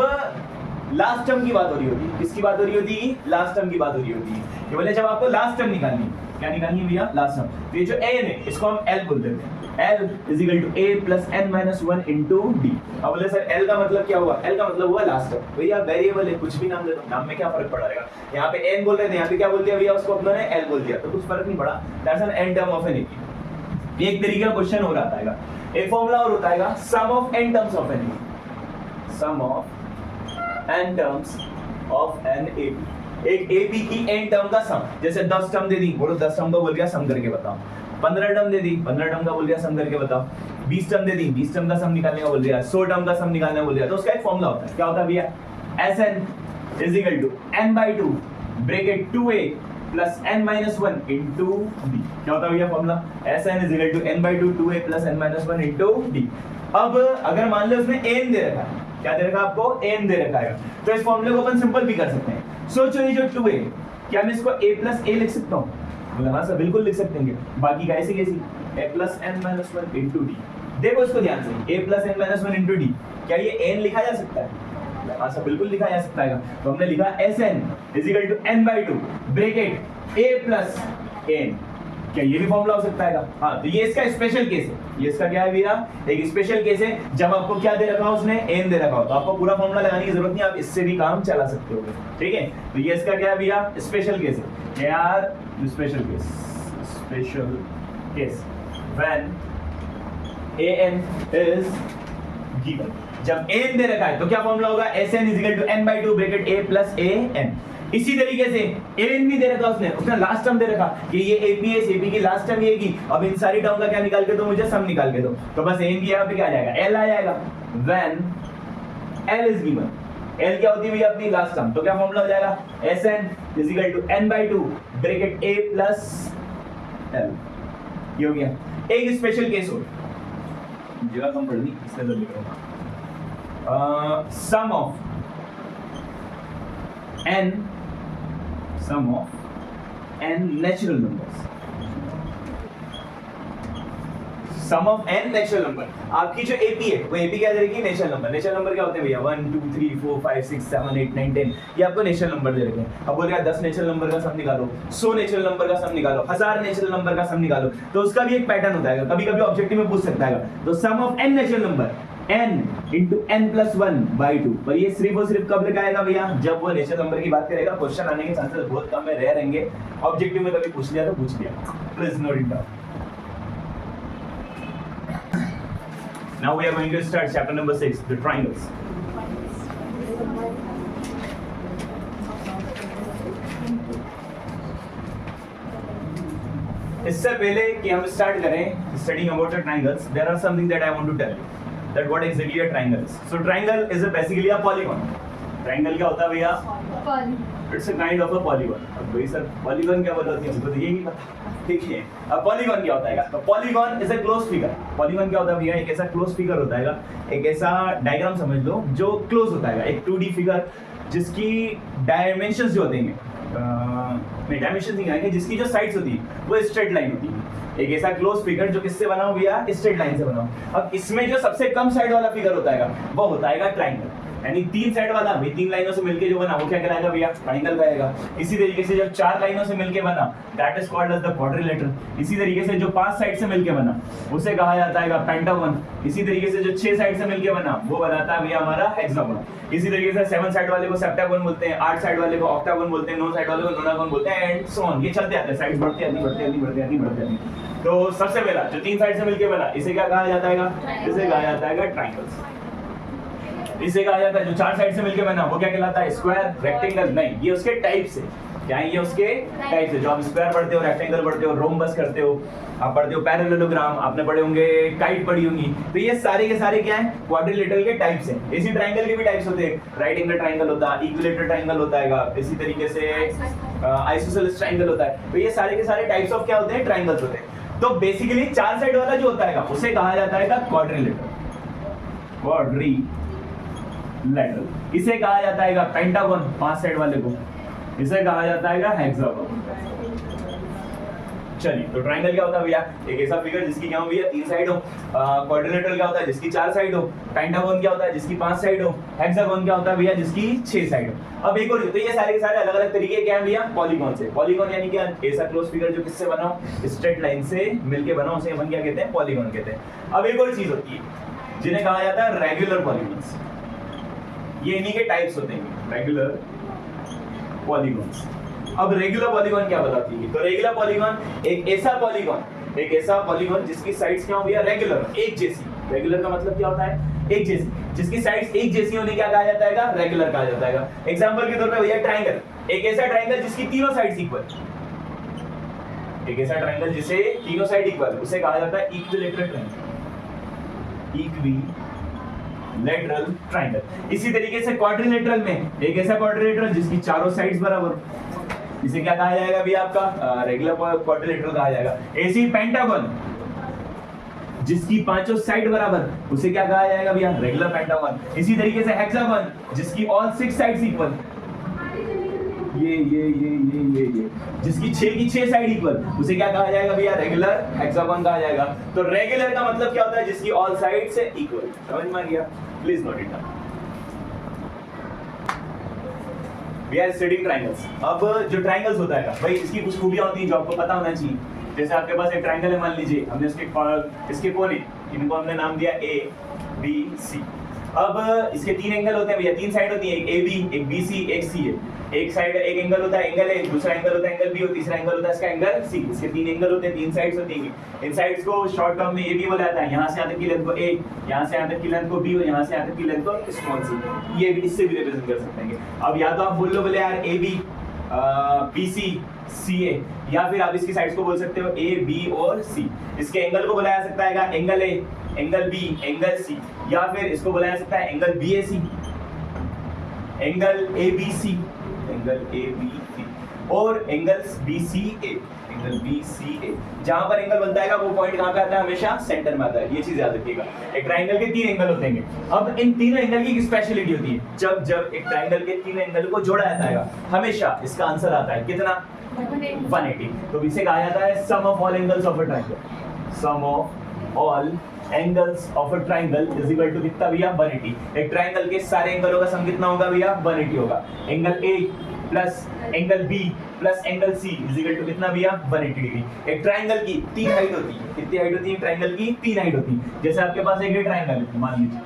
लास्ट टर्म की बात हो रही होती है, किसकी बात हो रही होती है, लास्ट टर्म की बात हो रही होती है। ये बोले जब आपको लास्ट टर्म निकालनी है, क्या निकालनी है भैया, लास्ट टर्म। तो ये जो n है इसको हम l बोल देते हैं, l is equal to a plus n minus 1 into d। अब बोले सर l का मतलब क्या हुआ, l का मतलब हुआ लास्ट टर्म। भैया वेरिएबल है, कुछ भी नाम दे दो, नाम में क्या फर्क पड़ जाएगा। यहाँ पे n बोल रहे थे, यहाँ पे क्या बोल दिया भैया, उसको अपनों ने l बोल दिया, तो कुछ फर्क नहीं पड़ा। That's an n term of N AP. एक तरीके का क्वेश्चन और आता है, एक फॉर्मूला और होता है sum of n terms of N AP, sum of n terms of N AP. एक एपी की n टर्म का सम, जैसे 10 टर्म दे दी, बोलो 10 टर्म का बोल दिया सम करके बताओ। 15 टर्म दे दी, 15 टर्म का बोल दिया सम करके बताओ। 20 टर्म दे दी, 20 टर्म का सम निकालने का बोल दिया। 100 टर्म का सम निकालने का बोल दिया। तो उसका एक फॉर्मूला होता है, क्या होता है भैया, Sn is equal to n by 2 bracket 2a plus n minus 1 into d। क्या होता है भैया formula? Sn is equal to n by 2 2a plus n minus 1 into d। अब अगर मान लो उसने n दे रखा है, क्या दे रखा आपको? n दे रखा है, तो इस फॉर्मूले को अपन सिंपल भी कर सकते हैं। सोचो ये जो 2a, क्या मैं इसको a plus a लिख सकता हूँ? बोला हाँ सर बिल्कुल लिख सकते हैं। बाकी कैसे कैसी? a plus n minus 1 into d। देखो इसको ध्यान से, a plus n minus 1 into d, क्या ये n लिखा जा सकता है? हाँ सर बिल्कुल लिखा जा सकता है। तो हमने लिखा Sn is equal to n by 2 bracket a plus n। क्या ये भी फॉर्मूला हो सकता है? हाँ, तो ये इसका स्पेशल केस है। ये इसका क्या है भैया? एक स्पेशल केस है जब आपको क्या दे रखा हो उसने? n दे रखा हो, तो आपको पूरा फॉर्मूला लगाने की जरूरत नहीं, आप इससे भी काम चला सकते हो। ठीक है, तो ये इसका क्या है भैया? स्पेशल केस है यार। Special case when an is given। जब n दे रखा है तो क्या फॉर्मूला होगा? Sn is equal to n by 2 bracket a plus an। इसी तरीके से an भी दे रखा उसने लास्ट टर्म दे रखा कि ये ap है, इस ap की लास्ट टर्म ये की। अब इन सारी टर्म का क्या निकाल के दो मुझे? सम निकाल के दो। तो बस an की यहाँ पे क्या आ जाएगा? l आ जाएगा। when l is given, l क्या होती है भैया? अपनी लास्ट टर्म। तो क्या फॉर्मूला हो जाएगा? Sn is equal to n by 2 bracket a plus l। ये हो गया। एक स्पेशल केस हो, जगह कम पड़ गई इसलिए तो लिख रहा हूँ। Sum of n natural numbers। Sum of n natural number. आपकी जो AP है वो AP क्या दे रही है? Natural number. नेचुरल नंबर क्या होते हैं भैया? 1 2 3 4 5 6 7 8 9 10। ये आपको नेचुरल नंबर दे रखे हैं। अब बोल रहा है 10 नेचुरल नंबर का सम निकालो, 100 नेचुरल नंबर का सम निकालो, 1000 नेचुरल नंबर का सम निकालो। तो उसका भी एक पैटर्न होता है, कभी-कभी ऑब्जेक्टिव में पूछ सकता है। तो sum of n natural number n into n plus 1 by 2। पर ये सिर्फ और सिर्फ कब लगाएगा भैया? जब वो नेचुरल नंबर की बात करेगा। क्वेश्चन आने के चांसेस बहुत कम है, रह रहेंगे। ऑब्जेक्टिव में कभी पूछ लिया तो पूछ लिया। Please note it down. Now we are going to start chapter number 6, the triangles। इससे पहले कि हम स्टार्ट करें studying about the triangles, there are something that I want to tell you, that what exactly a triangle is। So triangle is basically a polygon। triangle क्या होता है भैया? It's a kind of a polygon। अब भाई sir polygon क्या बोलते हैं? मुझे तो ये नहीं पता। देखिए अब पॉलीगॉन क्या होता है? तो polygon is a close figure. Polygon क्या होता है भैया? एक ऐसा क्लोज फिगर होता है, एक ऐसा डायग्राम समझ लो जो क्लोज होता है, एक 2D फिगर जिसकी डायमेंशंस जो होते हैं डायमेंशंस नहीं आएंगे, जिसकी जो साइड्स होती है वो स्ट्रेट लाइन होती है। एक ऐसा क्लोज फिगर जो किससे बना हो भैया? स्ट्रेट लाइन से बना हो। अब इसमें जो सबसे कम साइड वाला फिगर होता है वो होता है ट्राइंगल। यानी 3 साइड वाला भी 3 लाइनों से मिलके जो बना वो क्या कहलाएगा भैया? ट्राइंगल कहेगा। इसी तरीके से जब 4 लाइनों से मिलके बना that is called as the quadrilateral. इसी तरीके से जो 5 साइड से मिलके बना उसे कहा जाता है पेंटागन। इसी तरीके से जो 6 साइड से मिलके बना वो बनाता है भैया हमारा हेक्सागन। इसी तरीके से 7 साइड वाले को सेप्टागन बोलते हैं, 8 साइड वाले को ऑक्टागन बोलते हैं, 9 साइड वाले को नोनागन बोलते हैं, एंड सो ऑन। ये चलते आते हैं, साइड्स बढ़ती आती। तो सबसे पहला जो 3 साइड से मिलके बना इसे क्या कहा जाता है? इसे कहा जाता है ट्राइंगल्स। इसे कहा जाता है जो 4 साइड से मिलके बना वो क्या कहलाता है? Square, rectangle. नहीं, ये उसके टाइप से क्या है? ये उसके टाइप से। जो आप स्क्वायर पढ़ते हो, रेक्टेंगल पढ़ते हो, रोम्बस करते हो, आप पढ़ते हो पैरेललोग्राम, आपने पढ़े होंगे, काइट पढ़ी होंगी, तो ये सारे के सारे क्या है? क्वाड्रिलेटरल के टाइप्स हैं। इसी ट्रायंगल के भी टाइप्स होते हैं। राइट एंगल ट्रायंगल होता है, इक्विलेटरल ट्रायंगल होता है, इसी तरीके से आइसोसेलेस ट्रायंगल होता है। तो ये सारे के सारे टाइप्स ऑफ क्या होते हैं? ट्रायंगल्स होते हैं। तो बेसिकली 4 साइड वाला जो होता है उसे कहा जाता है क्वाड्रिलेटरल। क्वाड्रिलेटरल इसे कहा जाता है पेंटागन, 5 साइड वाले को इसे कहा जाता है हेक्सागन। चलिए, तो ट्रायंगल क्या होता है भैया? एक ऐसा फिगर जिसकी क्या हो भैया? 3 साइड हो। क्वाड्रिलेटरल क्या होता है? जिसकी 4 साइड हो। पेंटागन क्या होता है? जिसकी 5 साइड हो। हेक्सागन क्या होता है भैया? जिसकी 6 साइड हो। अब एक और, तो ये सारे के सारे अलग अलग तरीके क्या है भैया? पॉलीगॉन से। पॉलीगॉन यानी क्या? ऐसा क्लोज फिगर जो किससे बना हो? स्ट्रेट लाइन से मिलके बना हो, उसे अपन क्या कहते हैं? पॉलीगॉन कहते हैं। अब एक और चीज होती है जिन्हें कहा जाता है रेगुलर पॉलीगॉन्स। ये इन्हीं के टाइप्स होते हैं, रेगुलर पॉलीगॉन्स। अब रेगुलर पॉलीगॉन क्या बताती है? तो रेगुलर पॉलीगॉन एक ऐसा पॉलीगॉन जिसकी साइड्स क्या हो भैया? रेगुलर, एक जैसी। रेगुलर का मतलब क्या होता है? एक जैसी। जिसकी साइड्स एक जैसी होने क्या कहा जाता है? रेगुलर कहा जाता है। एग्जांपल के तौर पे भैया ट्रायंगल, एक ऐसा ट्रायंगल जिसकी तीनों साइड्स इक्वल, एक ऐसा ट्रायंगल जिसे तीनों साइड इक्वल, उसे कहा जाता है इक्विलेटरल ट्रायंगल। Quadrilateral triangle. इसी तरीके से क्वाड्रिलेटरल में एक ऐसा क्वाड्रिलेटरल जिसकी चारों साइड्स बराबर, इसे क्या कहा जाएगा भी आपका रेगुलर क्वाड्रिलेटरल कहा जाएगा। ऐसी पेंटागन जिसकी पांचों साइड बराबर, उसे क्या कहा जाएगा भैया रेगुलर पेंटागन। इसी तरीके से हेक्सागन जिसकी ऑल 6 साइड्स इक्वल, ये जिसकी 6 की 6 साइड इक्वल, उसे क्या कहा जाएगा भैया रेगुलर हेक्सागन कहा जाएगा। तो रेगुलर का मतलब क्या होता है जिसकी ऑल साइड से इक्वल। समझ में आ गया? Please note it down. We are studying triangles. अब जो ट्रायंगल्स होता है भाई इसकी कुछ खूबियां होती हैं जो आपको पता होना चाहिए। जैसे आपके पास एक ट्रायंगल है, मान लीजिए हमने इसके कोने, इनको हमने नाम दिया ए बी सी। अब इसके 3 एंगल होते हैं भैया, 3 साइड होती है, एक ए बी, एक बी सी, एक सी है। एक साइड एक एंगल होता है एंगल ए, दूसरा एंगल होता है एंगल बी और तीसरा एंगल होता है इसका एंगल सी। इसके 3 एंगल होते हैं, 3 साइड्स होती हैं। इन साइड्स को शॉर्ट टर्म में ए बी बोला जाता है। यहां से यहां तक की लेंथ को ए, यहां से यहां तक की लेंथ को बी और यहां से यहां तक की लेंथ को स्मॉल सी। ये इससे भी रिप्रेजेंट कर सकते हैं। अब या तो आप बोल लो बोले यार ए बी बी सी सी ए, या फिर आप इसकी साइड्स को बोल सकते हो ए बी और सी। इसके एंगल को बुलाया सकता है angle A, angle B, angle C, या फिर इसको बुलाया सकता है angle B A C, angle A B C, angle A B C और angle B C A, angle B C A. जहां पर एंगल बनता है वो पॉइंट कहां पे आता है? हमेशा सेंटर में आता है। ये चीज याद रखिएगा। एक ट्रायंगल के 3 एंगल होते हैं। अब इन तीनों एंगल की स्पेशलिटी होती है, जब एक ट्रायंगल के 3 एंगल को जोड़ा जाता है हमेशा इसका आंसर आता है कितना? 180। तो इसे कहा जाता है sum of all angles of a triangle. Sum of all angles of a triangle is equal to कितना भैया? 180। एक ट्रायंगल के सारे एंगलों का सम कितना होगा भैया? 180 होगा। Angle A plus angle B plus angle C is equal to कितना भैया? 180 डिग्री। एक ट्रायंगल की 3 हाइट होती है। कितनी हाइट होती है? ट्रायंगल की 3 हाइट होती है। जैसे आपके पास एक ट्रायंगल है, मान लीजिए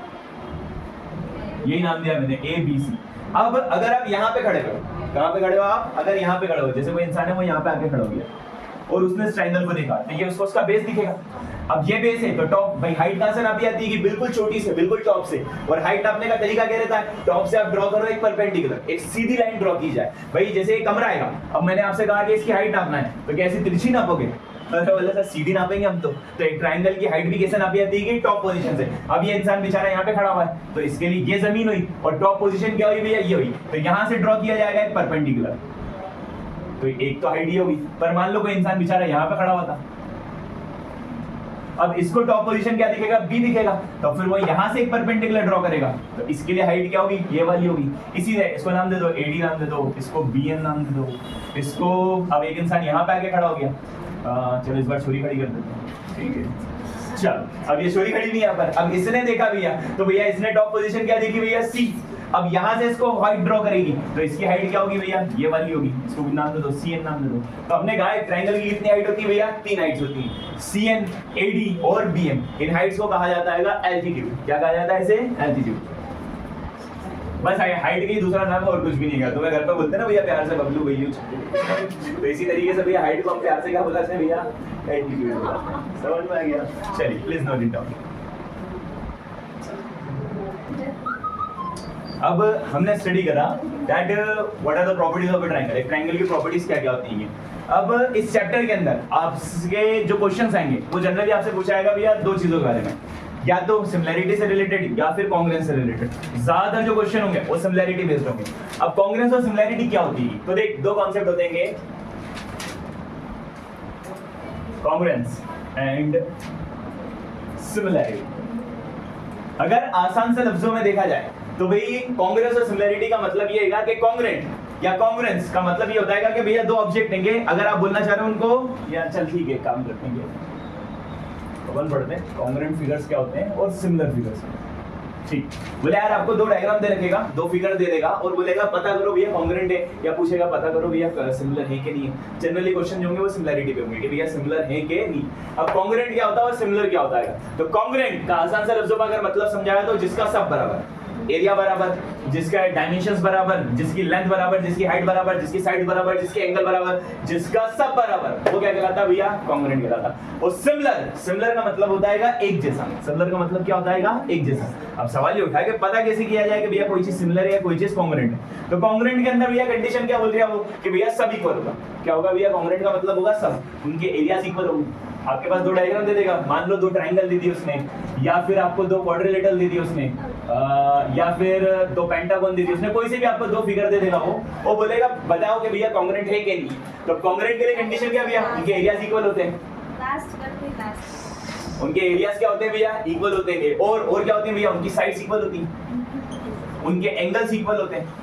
यही नाम दिया मैंने ए बी सी। अब अगर आप यहाँ पे खड़े हो, कहाँ पे खड़े हो आप? अगर यहाँ पे खड़े हो, जैसे कोई इंसान है वो यहाँ पे आके खड़ा हो गया और उसने इस ट्रायंगल को देखा, तो ये उसको उसका बेस दिखेगा। अब ये बेस है तो टॉप, भाई हाइट कहां से नापी जाती है? कि बिल्कुल छोटी से बिल्कुल टॉप से। और हाइट नापने का तरीका क्या रहता है? टॉप से आप ड्रॉ करो एक परपेंडिकुलर, एक सीधी लाइन ड्रॉ की जाए। भाई जैसे एक कमरा आएगा, अब मैंने आपसे कहा कि इसकी हाइट नापना है, तो कैसे तिरछी नापोगे? अरे बोले सर सीधी नापेंगे हम तो एक ट्रायंगल की हाइट भी कैसे नापी जाती है? कि टॉप पोजीशन से। अब ये इंसान बेचारा यहाँ पे खड़ा हुआ है, तो इसके लिए ये जमीन हुई और टॉप पोजीशन क्या हुई भैया? ये हुई। तो यहाँ से ड्रॉ किया जाएगा एक परपेंडिकुलर। तो एक तो हाइट ये होगी, पर मान लो कोई इंसान बेचारा यहाँ पे खड़ा हुआ था, अब इसको टॉप पोजीशन क्या दिखेगा? बी दिखेगा। तो फिर वो यहां से एक परपेंडिकुलर ड्रॉ करेगा, तो इसके लिए हाइट क्या होगी? ये वाली होगी। इसी तरह इसको नाम दे दो एडी नाम दे दो, इसको बीएन नाम दे दो, इसको। अब एक इंसान यहाँ पे आके खड़ा हो गया, चलो इस बार छोरी खड़ी कर देते हैं, ठीक है। चल अब ये छोरी खड़ी नहीं यहाँ पर, अब इसने देखा भैया, तो भैया इसने टॉप पोजीशन क्या देखी भैया? सी। अब यहां से इसको हाइट ड्रॉ करेगी, तो इसकी हाइट क्या होगी भैया? ये वाली होगी। इसको भी नाम दे दो सीएन नाम दे दो। तो हमने कहा ट्रायंगल की कितनी हाइट होती है भैया? 3 हाइट्स होती हैं, सीएन, एडी और बीएम। इन हाइट्स को कहा जाता है एल्टीट्यूड। क्या कहा जाता है इसे? एल्टीट्यूड। बस हाइट का ही दूसरा नाम है और कुछ भी नहीं है। तो मैं घर पे बोलते ना भैया प्यार से बबलू भैया, तो इसी तरीके से भैया हाइट को हम प्यार से क्या बोला भैया? एल्टीट्यूड। समझ में आ गया? चलिए प्लीज नोट इट डाउन। अब हमने स्टडी करा that what are the properties of a triangle. एक ट्रायंगल की प्रॉपर्टीज क्या क्या होती हैं। अब इस चैप्टर के अंदर आपके जो क्वेश्चंस आएंगे वो जनरली आपसे पूछा जाएगा भैया 2 चीजों के बारे में, या तो सिमिलैरिटी से रिलेटेड या फिर कॉन्ग्रुएंस से रिलेटेड। ज्यादातर जो क्वेश्चन होंगे वो सिमिलैरिटी बेस्ड होंगे। अब कॉन्ग्रुएंस और सिमिलैरिटी क्या होती है? तो देख 2 कॉन्सेप्ट होते हैं, कॉन्ग्रुएंस एंड सिमिलैरिटी। अगर आसान से लफ्जों में देखा जाए तो भाई कॉन्ग्रुएंस और सिमिलैरिटी का मतलब ये है कि कॉन्ग्रुएंट या कॉन्ग्रुएंस का मतलब ये होता है कि भैया 2 ऑब्जेक्ट होंगे, अगर आप बोलना चाह रहे हो उनको, या चल ठीक है काम करते हैं, अपन पढ़ते हैं कॉन्ग्रुएंट फिगर्स क्या होते हैं और सिमिलर फिगर्स। ठीक, बोले यार आपको 2 डायग्राम दे रखेगा, 2 फिगर दे देगा और बोलेगा पता करो भैया कॉन्ग्रुएंट है, या पूछेगा पता करो भैया सिमिलर है कि नहीं है। जनरली क्वेश्चन जो होंगे वो सिमिलैरिटी पे होंगे कि भैया सिमिलर है कि नहीं। अब कॉन्ग्रुएंट क्या होता है और सिमिलर क्या होता है? तो कॉन्ग्रुएंट का आसान से लफ्जों में अगर मतलब समझाया तो जिसका सब बराबर, एरिया बराबर, जिसका डायमेंशंस बराबर, जिसकी लेंथ बराबर, जिसकी हाइट बराबर, जिसकी साइड बराबर, जिसके एंगल बराबर, जिसका सब बराबर, वो क्या कहलाता है भैया? कॉन्ग्रुएंट कहलाता। और सिमिलर का मतलब होता है एक जैसा। सिमिलर का मतलब क्या होता है? एक जैसा। अब सवाल ये उठा है कि पता कैसे किया जाए कि भैया कोई चीज सिमिलर है या कोई चीज कॉन्ग्रुएंट है। तो कॉन्ग्रुएंट के अंदर भैया कंडीशन क्या बोल रही है वो कि भैया सब इक्वल होगा। क्या होगा भैया? कॉन्ग्रुएंट का मतलब होगा सब, उनके एरियाज इक्वल होंगे। आपके पास 2 डायग्राम दे देगा, मान लो 2 ट्रायंगल दे दी उसने, या फिर आपको 2 क्वाड्रिलेटरल दे दी उसने, या फिर दो पेंटागन दे दी उसने, कोई से भी आपको दो फिगर दे देगा वो बोलेगा बताओ कि भैया कॉन्ग्रुएंट है कि नहीं। तो कॉन्ग्रुएंट के लिए कंडीशन क्या भैया, उनके एरियाज इक्वल होते हैं, उनके एरियाज क्या होते हैं भैया, इक्वल होते हैं। और क्या होते हैं भैया, उनकी साइड्स इक्वल होती हैं, उनके एंगल्स इक्वल होते हैं,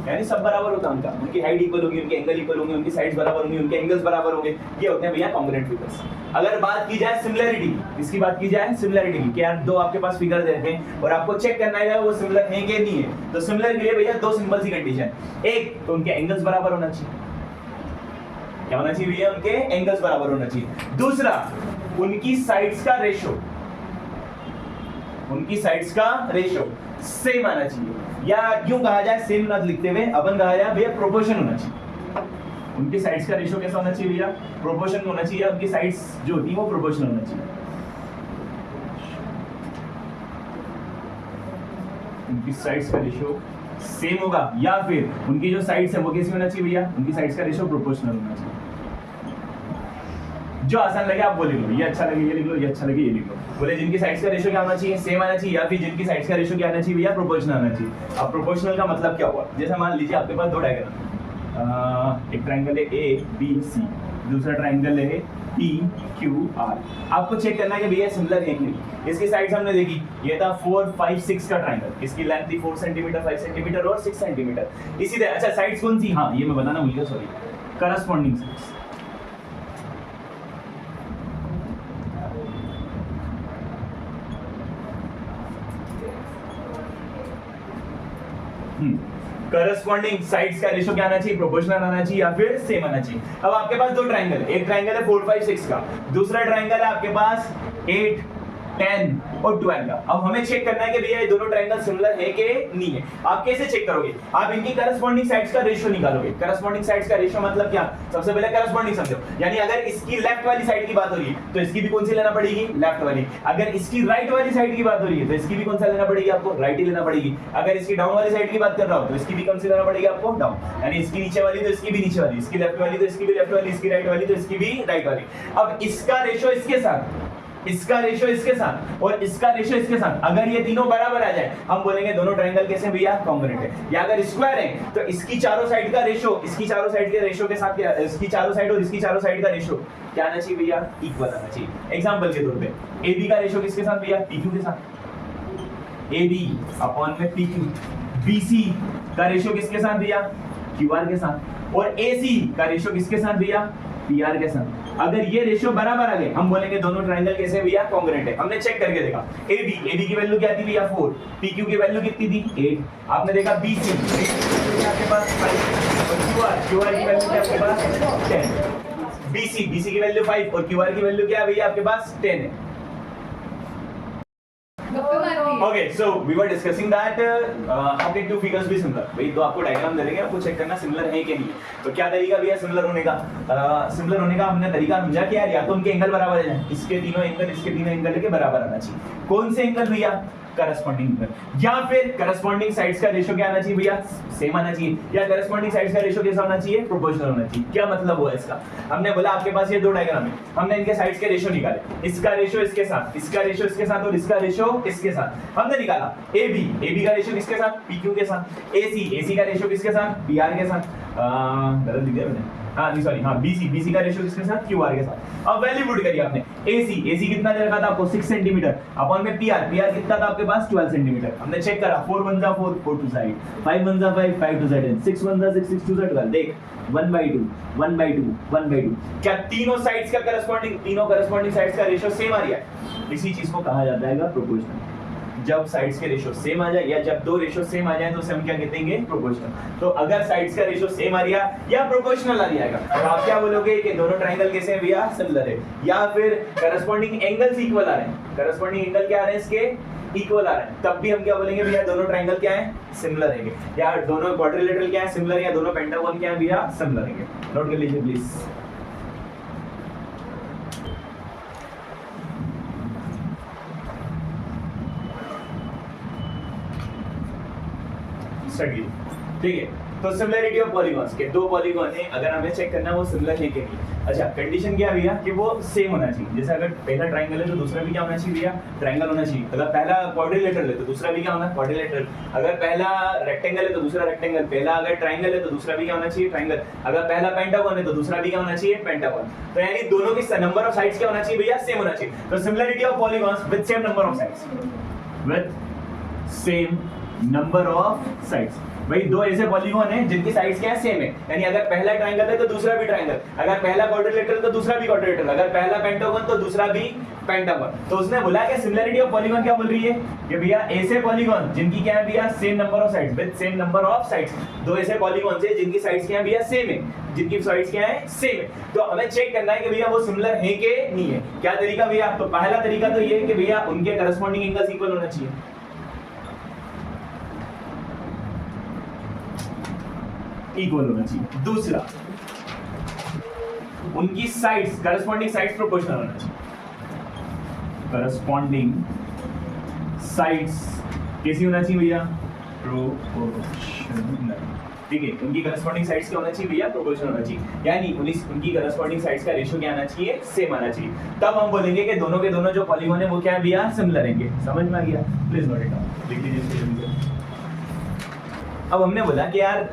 यानी सब बराबर होता है उनका, उनकी हाइट इक्वल होगी, उनके एंगल इक्वल होंगे, उनकी साइड्स बराबर होंगी, उनके एंगल्स बराबर होंगे, ये होते हैं भैया कॉन्ग्रुएंट फिगर्स। अगर बात की जाए सिमिलरिटी, इसकी बात की जाए सिमिलरिटी की, कि यार दो आपके पास फिगर दे रखे हैं और आपको चेक करना है वो सिमिलर है कि नहीं है, तो सिमिलर के लिए भैया दो सिंपल सी कंडीशन, एक तो उनके एंगल्स बराबर होना चाहिए, क्या होना चाहिए भैया, उनके एंगल्स बराबर होना चाहिए। दूसरा उनकी साइड्स का रेशो, उनकी साइड्स का रेशो सेम आना चाहिए, या क्यों कहा जाए सेम ना लिखते हुए अपन कहा जाए भैया प्रोपोर्शन होना चाहिए। उनकी साइड्स का रेशो कैसा होना चाहिए भैया, प्रोपोर्शन होना चाहिए, उनकी साइड्स जो होती है वो प्रोपोर्शनल होना चाहिए। उनकी साइड्स का रेशो सेम होगा, या फिर उनकी जो साइड्स है वो कैसी होना चाहिए भैया, उनकी साइड्स का रेशो प्रोपोर्शनल होना चाहिए। जो आसान लगे आप वो लिख लो, ये अच्छा लगे ये लिख लो, ये अच्छा लगे ये लिख लो। बोले जिनकी साइड्स का रेशो क्या होना चाहिए, सेम आना चाहिए, या फिर जिनकी साइड्स का रेशो क्या आना चाहिए भैया, प्रोपोर्शनल आना चाहिए। अब प्रोपोर्शनल का मतलब क्या हुआ, जैसे मान लीजिए आपके पास दो डायग्राम, एक ट्रायंगल है ए बी सी, दूसरा ट्रायंगल है पी क्यू आर। आपको चेक करना है कि भैया सिमिलर है कि नहीं। इसकी साइड्स हमने देखी, ये था 4 5 6 का ट्रायंगल, इसकी लेंथ थी 4 सेंटीमीटर 5 सेंटीमीटर और 6 सेंटीमीटर। इसी तरह अच्छा साइड्स कौन सी, हाँ ये मैं बताना भूल गया sorry, corresponding sides. Corresponding sides का रेशो क्या आना चाहिए, प्रोपोर्शनल आना चाहिए या फिर सेम आना चाहिए। अब आपके पास दो ट्रायंगल, एक ट्रायंगल है 4 5 6 का, दूसरा ट्रायंगल है आपके पास 8 10 और 12 का। अब हमें चेक करना है कि भैया ये दोनों ट्रायंगल सिमिलर है कि नहीं है। आप कैसे चेक करोगे, आप इनकी करस्पॉन्डिंग साइड्स का रेशो निकालोगे। करस्पॉन्डिंग साइड्स का रेशो मतलब क्या, सबसे पहले करस्पॉन्डिंग समझो, यानी अगर इसकी लेफ्ट वाली साइड की बात हो रही है तो इसकी भी कौन सी लेना पड़ेगी, लेफ्ट वाली। अगर इसकी राइट वाली साइड की बात हो रही है तो इसकी भी कौन सा लेना पड़ेगी, आपको राइट ही लेना पड़ेगी। अगर इसकी डाउन वाली साइड की बात कर रहा हो तो इसकी भी कौन सी लेना पड़ेगी, आपको डाउन, यानी इसकी नीचे वाली तो इसकी भी नीचे वाली, इसकी लेफ्ट वाली तो इसकी भी लेफ्ट वाली, इसकी राइट वाली तो इसकी भी राइट वाली। अब इसका रेशो इसके साथ, इसका रेशो इसके साथ और इसका रेशो इसके साथ, अगर ये तीनों बराबर आ जाए हम बोलेंगे दोनों ट्रायंगल कैसे भैया, कॉन्ग्रुएंट है। या अगर स्क्वायर है तो इसकी चारों साइड का रेशो, इसकी चारों साइड के रेशो के साथ, इसकी चारों साइड और इसकी चारों साइड का रेशो क्या आना चाहिए भैया, इक्वल आना चाहिए। एग्जांपल के तौर पे AB का रेशो किसके साथ भैया, PQ के साथ, AB अपॉन में PQ। BC का रेशो किसके साथ भैया, QR के साथ। और AC का रेशो किसके साथ भैया, PR के साथ। अगर ये रेशियो बराबर आ गए हम बोलेंगे दोनों ट्रायंगल कैसे भैया, कॉन्ग्रुएंट है। हमने चेक करके देखा, AB की वैल्यू क्या थी भैया 4, PQ की वैल्यू कितनी थी 8। आपने देखा BC आपके पास 5 और QR की वैल्यू क्या आपके पास 10। BC की वैल्यू 5 और QR की वैल्यू क्या है भैया आपके पास 10 है। Okay, so we were discussing that how can two figures be similar? भाई तो आपको डायग्राम दे देंगे, आपको चेक करना सिमिलर है कि नहीं। तो क्या तरीका भैया सिमिलर होने का, सिमिलर होने का हमने तरीका समझा कि यार या तो उनके एंगल बराबर है, इसके तीनों एंगल के बराबर आना चाहिए। कौन से एंगल भैया, करस्पॉन्डिंग एंगल। या फिर करस्पॉन्डिंग साइड्स का रेशो क्या आना चाहिए भैया, सेम आना चाहिए। या करस्पॉन्डिंग साइड्स का रेशो कैसा होना चाहिए, प्रोपोर्शनल होना चाहिए। क्या मतलब हुआ इसका, हमने बोला आपके पास ये दो डायग्राम है, हमने इनके साइड्स के रेशो निकाले, इसका रेशो इसके साथ, इसका रेशो इसके साथ और इसका रेशो इसके साथ हमने निकाला। AB का रेशो किसके साथ, PQ के साथ। AC का रेशो किसके साथ, PR के साथ। गलत लिख दिया मैंने, सॉरी BC का रेशो किसके साथ, QR के साथ। अब वैल्यू पुट करिए आपने, AC कितना दे रखा था आपको 6 सेंटीमीटर अपॉन में PR कितना था आपके पास 12 सेंटीमीटर। हमने चेक करा 4 1 जा 4 4 2 साइड, 5 1 जा 5 5 2 साइड, 6 1 जा 6 6 2 साइड। देख 1/2 1/2 1/2, क्या तीनों साइड्स का करस्पॉन्डिंग साइड्स का रेशो सेम आ रहा है। इसी चीज को कहा जाता है प्रोपोर्शनल। जब साइड्स के रेशो सेम आ जाए या जब दो रेशो सेम आ जाए तो उसे हम क्या कहते हैं, प्रोपोर्शनल। तो अगर साइड्स का रेशो सेम आ रहा या प्रोपोर्शनल आ जाएगा तो आप क्या बोलोगे कि दोनों ट्रायंगल कैसे हैं भैया, सिमिलर है। या फिर करस्पॉन्डिंग एंगल्स इक्वल आ रहे हैं, करस्पॉन्डिंग एंगल क्या आ रहे हैं इसके, इक्वल आ रहे हैं, तब भी हम क्या बोलेंगे भैया दोनों ट्रायंगल क्या है, सिमिलर है। या दोनों क्वाड्रिलेटरल क्या है, सिमिलर। या दोनों पेंटागन क्या है भैया, सिमिलर है। नोट कर लीजिए प्लीज। ठीक है, तो सिमिलरिटी ऑफ पॉलीगॉन्स के दो पॉलीगॉन है, अगर हमें चेक करना है वो सिमिलर है कि नहीं। अच्छा कंडीशन क्या है भैया कि वो सेम होना चाहिए। जैसे अगर पहला ट्रायंगल है तो दूसरा भी क्या होना चाहिए भैया, ट्रायंगल होना चाहिए। अगर पहला क्वाड्रिलेटरल है तो दूसरा भी क्या होना है, क्वाड्रिलेटरल। अगर पहला रेक्टेंगल है तो दूसरा रेक्टेंगल। पहला अगर ट्रायंगल है तो दूसरा भी क्या होना चाहिए, ट्रायंगल। अगर पहला पेंटागन है तो दूसरा भी क्या होना चाहिए, पेंटागन। तो यानी दोनों के नंबर ऑफ साइड्स क्या होना चाहिए भैया, सेम होना चाहिए। तो similarity of polygons with same number of sides, with same number of sides. भाई दो ऐसे पॉलीगॉन हैं जिनकी साइड्स क्या है, सेम है। यानी अगर पहला ट्रायंगल है तो दूसरा भी ट्रायंगल, अगर पहला क्वाड्रिलेटरल तो दूसरा भी क्वाड्रिलेटरल, अगर पहला पेंटागन तो दूसरा भी पेंटागन। तो उसने बोला कि सिमिलरिटी ऑफ पॉलीगॉन क्या बोल रही है कि भैया ऐसे पॉलीगॉन जिनकी क्या है भैया, same number of sides, with same number of sides. दो ऐसे पॉलीगॉन से जिनकी साइड्स क्या है भैया, सेम है, जिनकी साइड्स क्या है, सेम है। तो हमें चेक करना है कि भैया वो सिमिलर है कि नहीं है। क्या तरीका भैया, तो पहला तरीका तो ये है कि भैया उनके करस्पॉन्डिंग एंगल्स इक्वल होना चाहिए। इक्वल होना चाहिए। दूसरा, उनकी साइड्स, करस्पॉन्डिंग साइड्स प्रोपोर्शनल होना चाहिए। करस्पॉन्डिंग साइड्स कैसी होना चाहिए भैया, प्रोपोर्शनल। ठीक है, उनकी करस्पॉन्डिंग साइड्स क्या होना चाहिए भैया, प्रोपोर्शनल होना चाहिए। यानी उनकी करस्पॉन्डिंग साइड्स का रेशियो क्या आना चाहिए, सेम आना चाहिए। तब हम बोलेंगे कि दोनों के दोनों जो पॉलीगॉन है वो क्या है भैया, सिमिलर हैं। समझ में आ गया? प्लीज नोट इट डाउन, लिख लीजिए। अब हमने बोला कि यार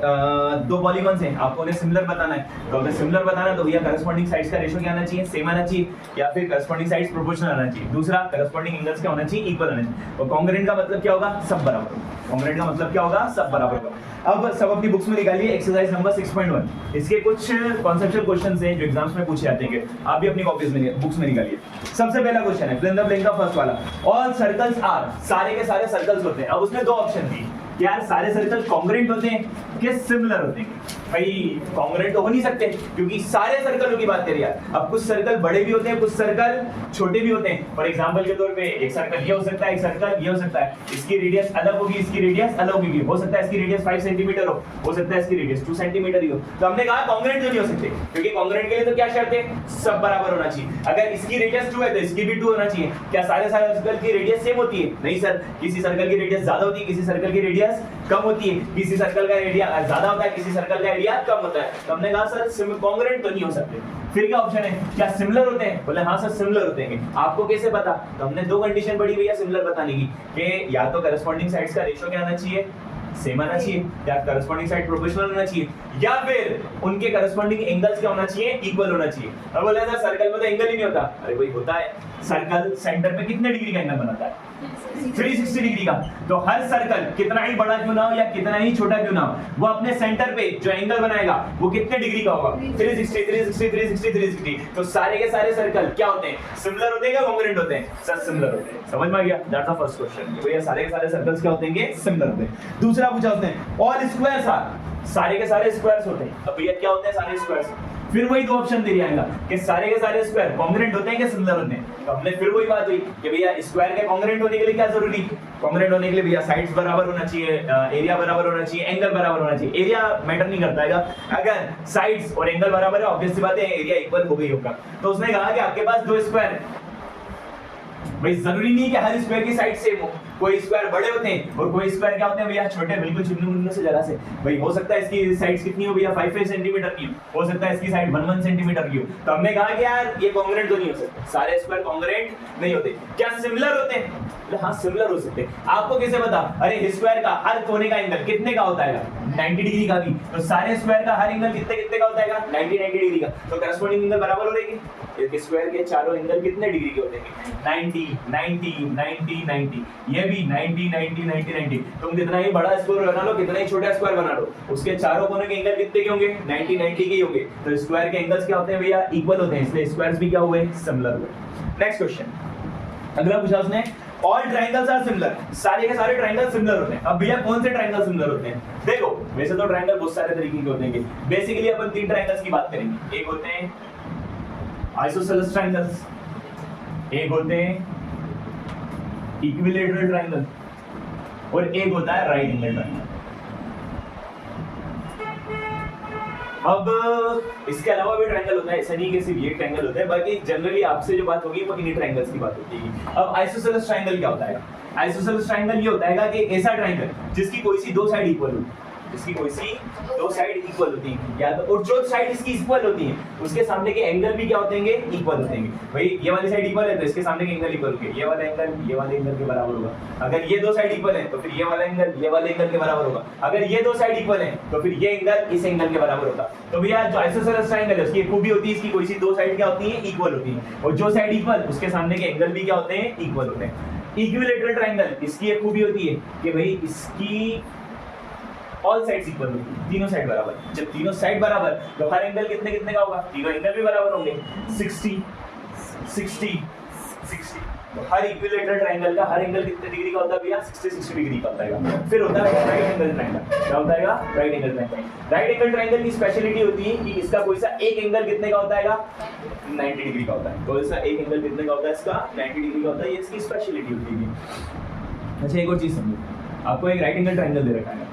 दो पॉलीगॉन्स हैं, आपको उन्हें सिमिलर बताना है। तो अगर सिमिलर बताना है तो भैया करस्पॉन्डिंग साइड्स का रेशियो क्या आना चाहिए, सेम आना चाहिए, या फिर करस्पॉन्डिंग साइड्स प्रोपोर्शनल आना चाहिए। दूसरा, करस्पॉन्डिंग एंगल्स क्या होना चाहिए, इक्वल होना चाहिए। और कॉन्ग्रुएंट का मतलब क्या होगा, सब बराबर। कॉन्ग्रुएंट का मतलब क्या होगा, सब बराबर होगा। अब सब अपनी बुक्स में निकालिए एक्सरसाइज नंबर 6.1। इसके कुछ कॉन्सेप्चुअल क्वेश्चंस हैं जो एग्जाम्स में पूछे जाते हैं, आप भी अपनी कॉपीज में, बुक्स में निकालिए। सबसे पहला क्वेश्चन है फिल इन द ब्लैंक का फर्स्ट वाला, ऑल सर्कल्स आर, सारे के सारे सर्कल्स होते हैं। अब उसने दो ऑप्शन दी, यार सारे सर्कल कॉन्ग्रुएंट होते हैं कि सिमिलर होते हैं। भाई कॉन्ग्रुएंट तो हो नहीं सकते क्योंकि सारे सर्कलों की बात करिए यार। अब कुछ सर्कल बड़े भी होते हैं, कुछ सर्कल छोटे भी होते हैं। फॉर एग्जांपल के तौर पे एक सर्कल ये हो सकता है, एक सर्कल ये हो सकता है। इसकी रेडियस अलग होगी, इसकी रेडियस अलग होगी। हो सकता है इसकी रेडियस 5 सेंटीमीटर हो सकता है इसकी रेडियस 2 सेंटीमीटर ही हो। तो हमने कहा कॉन्ग्रुएंट तो नहीं हो सकते, क्योंकि कॉन्ग्रुएंट के लिए तो क्या शर्त है, सब बराबर होना चाहिए। अगर इसकी रेडियस 2 है तो इसकी भी 2 होना चाहिए। क्या सारे सर्कल की रेडियस सेम होती है? नहीं सर, किसी सर्कल की रेडियस ज्यादा होती है, किसी सर्कल की रेडियस कम होती है, किसी सर्कल का एरिया ज्यादा होता है, किसी सर्कल का एरिया कम होता है। तो हमने कहा सर कॉन्ग्रुएंट तो नहीं हो सकते। फिर क्या ऑप्शन है, क्या सिमिलर होते हैं? बोले हाँ सर सिमिलर होते हैं। आपको कैसे पता? तो हमने दो कंडीशन पढ़ी भैया सिमिलर बताने की, कि या तो करस्पॉन्डिंग साइड्स का रेशियो क्या आना चाहिए, सेम आना चाहिए, या करस्पॉन्डिंग साइड प्रोपोर्शनल होना चाहिए, या फिर उनके करस्पॉन्डिंग एंगल्स क्या होना चाहिए, इक्वल होना चाहिए। अब बोला सर सर्कल में तो एंगल ही नहीं होता। अरे भाई होता है, सर्कल सेंटर पे कितने डिग्री का एंगल बनाता है, 360 डिग्री का। तो हर सर्कल कितना ही बड़ा क्यों ना हो या कितना ही छोटा क्यों ना हो, वो अपने सेंटर पे जो एंगल बनाएगा वो कितने डिग्री का होगा, 360 360 360 360। तो सारे के सारे सर्कल क्या होते हैं, सिमिलर होते हैं या कॉन्ग्रुएंट होते हैं? सर सिमिलर होते हैं। समझ में आ गया? That's the first question. भैया सारे के सारे सर्कल्स क्या होते हैं, सिमिलर होते हैं। दूसरा पूछा उसने, ऑल स्क्वायर्स आर, सारे के सारे स्क्वायर्स होते हैं। अब भैया क्या होते हैं सारे स्क्वायर्स? फिर वही दो ऑप्शन दे दिया कि सारे के सारे स्क्वायर कॉन्ग्रुएंट होते हैं कि सिमिलर होते हैं। तो हमने फिर वही बात हुई कि भैया स्क्वायर के कॉन्ग्रुएंट होने के लिए क्या जरूरी, कॉन्ग्रुएंट होने के लिए भैया साइड्स बराबर होना चाहिए, एरिया बराबर होना चाहिए, एंगल बराबर होना चाहिए। एरिया मैटर नहीं करता है, अगर साइड्स और एंगल बराबर है ऑब्वियस सी बात है एरिया इक्वल हो गई होगा। तो उसने कहा कि आपके पास दो स्क्वायर, भाई जरूरी नहीं कि हर स्क्वायर की साइड सेम हो। कोई स्क्वायर बड़े होते हैं और कोई स्क्वायर क्या होते हैं भैया, छोटे, बिल्कुल चुन्नू से जरा से। भाई हो सकता है इसकी साइड्स कितनी हो भैया, 5 सेंटीमीटर की हो सकता है इसकी साइड 1 सेंटीमीटर की हो। तो हमने कहा कि यार ये कॉन्ग्रुएंट तो नहीं हो सकते, सारे स्क्वायर कॉन्ग्रुएंट नहीं होते। क्या सिमिलर होते हैं? हाँ सिमिलर हो सकते हैं। आपको कैसे पता? अरे स्क्वायर का हर कोने का एंगल कितने का होता है, 90 डिग्री का भी। तो सारे स्क्वायर का हर एंगल कितने कितने का होता है, 90 डिग्री का। तो करस्पॉन्डिंग एंगल बराबर हो रहेगी। स्क्वायर के चारों एंगल कितने डिग्री के होते हैं, 90 90 90 90। ये भी 90 90 90 90। तुम कितना ही बड़ा स्क्वायर बना लो, कितना ही छोटा स्क्वायर बना लो, उसके चारों कोने के एंगल कितने के होंगे, 90 90 के होंगे। तो स्क्वायर के एंगल्स क्या होते हैं भैया, इक्वल होते हैं, इसलिए स्क्वायर्स भी क्या हुए, सिमिलर हुए। नेक्स्ट क्वेश्चन, अगला पूछा उसने, ऑल ट्रायंगल्स आर सिमिलर, सारे के सारे ट्रायंगल सिमिलर होते हैं। अब भैया कौन से ट्रायंगल सिमिलर होते हैं? देखो वैसे तो ट्रायंगल बहुत सारे तरीके के होते हैं, बेसिकली अपन तीन ट्रायंगल्स की बात करेंगे। एक होते हैं आइसोसेलेस ट्रायंगल्स, एक होते हैं इक्विलैटरल ट्रायंगल, और एक होता है राइट एंगल ट्रायंगल। अब इसके अलावा भी ट्रायंगल होता है, ऐसा नहीं कि सिर्फ ये ट्रायंगल होता है, बाकी जनरली आपसे जो बात होगी वो इन्हीं ट्रायंगल्स की बात होती है। अब आइसोसेलेस ट्रायंगल क्या होता है? आइसोसेलेस ट्रायंगल ये होता है कि ऐसा ट्रायंगल जिसकी कोई सी दो साइड इक्वल हो, इसकी कोई सी दो साइड इक्वल होती हैं, या तो और जो साइड इसकी इक्वल होती है उसके सामने के एंगल भी क्या होते हैं, इक्वल होते हैं। भाई ये वाली साइड इक्वल है तो इसके सामने के एंगल इक्वल होंगे, ये वाला एंगल के बराबर होगा। अगर ये दो साइड इक्वल है तो फिर ये वाले एंगल के बराबर होगा। अगर ये दो साइड इक्वल है तो फिर ये एंगल इस एंगल के बराबर होगा। तो भैया जो आइसोसेलेस ट्रायंगल है उसकी खूबी होती है इसकी कोई सी दो साइड क्या होती है, इक्वल होती है, और जो साइड इक्वल उसके सामने के एंगल भी क्या होते हैं, इक्वल होते हैं। इक्विलैटरल ट्रायंगल इसकी एक खूबी होती है कि भाई इसकी ऑल साइड्स इक्वल होती है, तीनों साइड बराबर। जब तीनों साइड बराबर तो हर एंगल कितने कितने का होगा, तीनों एंगल भी बराबर होंगे, 60 60 60। तो हर इक्विलैटरल ट्रायंगल का हर एंगल कितने डिग्री का होता है भैया, 60 डिग्री का होता है। फिर होता है राइट एंगल ट्रायंगल। क्या होता है, right angle triangle. Right angle triangle की स्पेशलिटी होती है कि इसका कोई सा एक एंगल कितने का होता है, 90 डिग्री का होता है। कोई सा एक एंगल कितने का होता है, इसका 90 डिग्री का होता है। ये इसकी स्पेशलिटी होती है। अच्छा एक और चीज समझो, आपको एक राइट एंगल ट्रायंगल दे रखा है,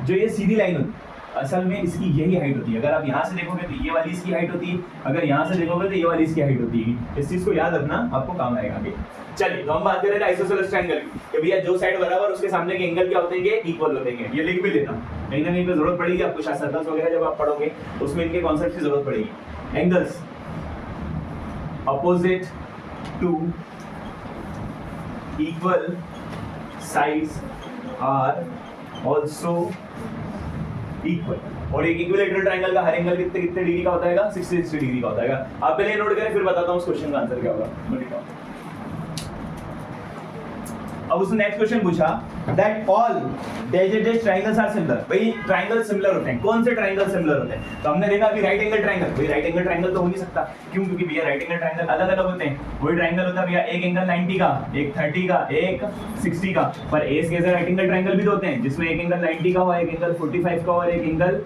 जो ये सीधी लाइन होती है असल में इसकी यही हाइट होती है। अगर आप यहाँ से देखोगे तो ये वाली इसकी हाइट होती है, अगर यहाँ से देखोगे तो ये वाली इसकी हाइट होती है। इस चीज को याद रखना, आपको काम आएगा आगे। चलिए तो हम बात कर रहे थे आइसोसेलेस ट्रायंगल की, कि भैया जो साइड बराबर उसके सामने के एंगल क्या होते हैं, इक्वल होते हैं। ये लिख भी लेना, कहीं ना कहीं पे जरूरत पड़ेगी आपको, शायद सर्कल्स वगैरह जब आप पढ़ोगे उसमें इनके कॉन्सेप्ट की जरूरत पड़ेगी। Angles opposite to equal sides are also equal. और एक इक्विलैटरल ट्रायंगल का हर एंगल कितने कितने डिग्री का होता है, 60 डिग्री का होता है। आप पहले नोट करें फिर बताता हूं उस क्वेश्चन का आंसर क्या होगा। अब उसने नेक्स्ट क्वेश्चन पूछा that all dash triangles are similar. भाई ट्रायंगल सिमिलर होते हैं, कौन से ट्रायंगल सिमिलर होते हैं? तो हमने देखा अभी राइट एंगल ट्रायंगल, भाई राइट एंगल ट्रायंगल तो हो नहीं सकता, क्यों? क्योंकि भैया राइट एंगल ट्रायंगल अलग अलग होते हैं। वही ट्रायंगल होता है भैया एक एंगल 90 का, एक 30 का, एक 60 का, पर एस के राइट एंगल ट्रायंगल भी तो होते हैं जिसमें एक एंगल 90 का हो, एक एंगल 45 का और एक एंगल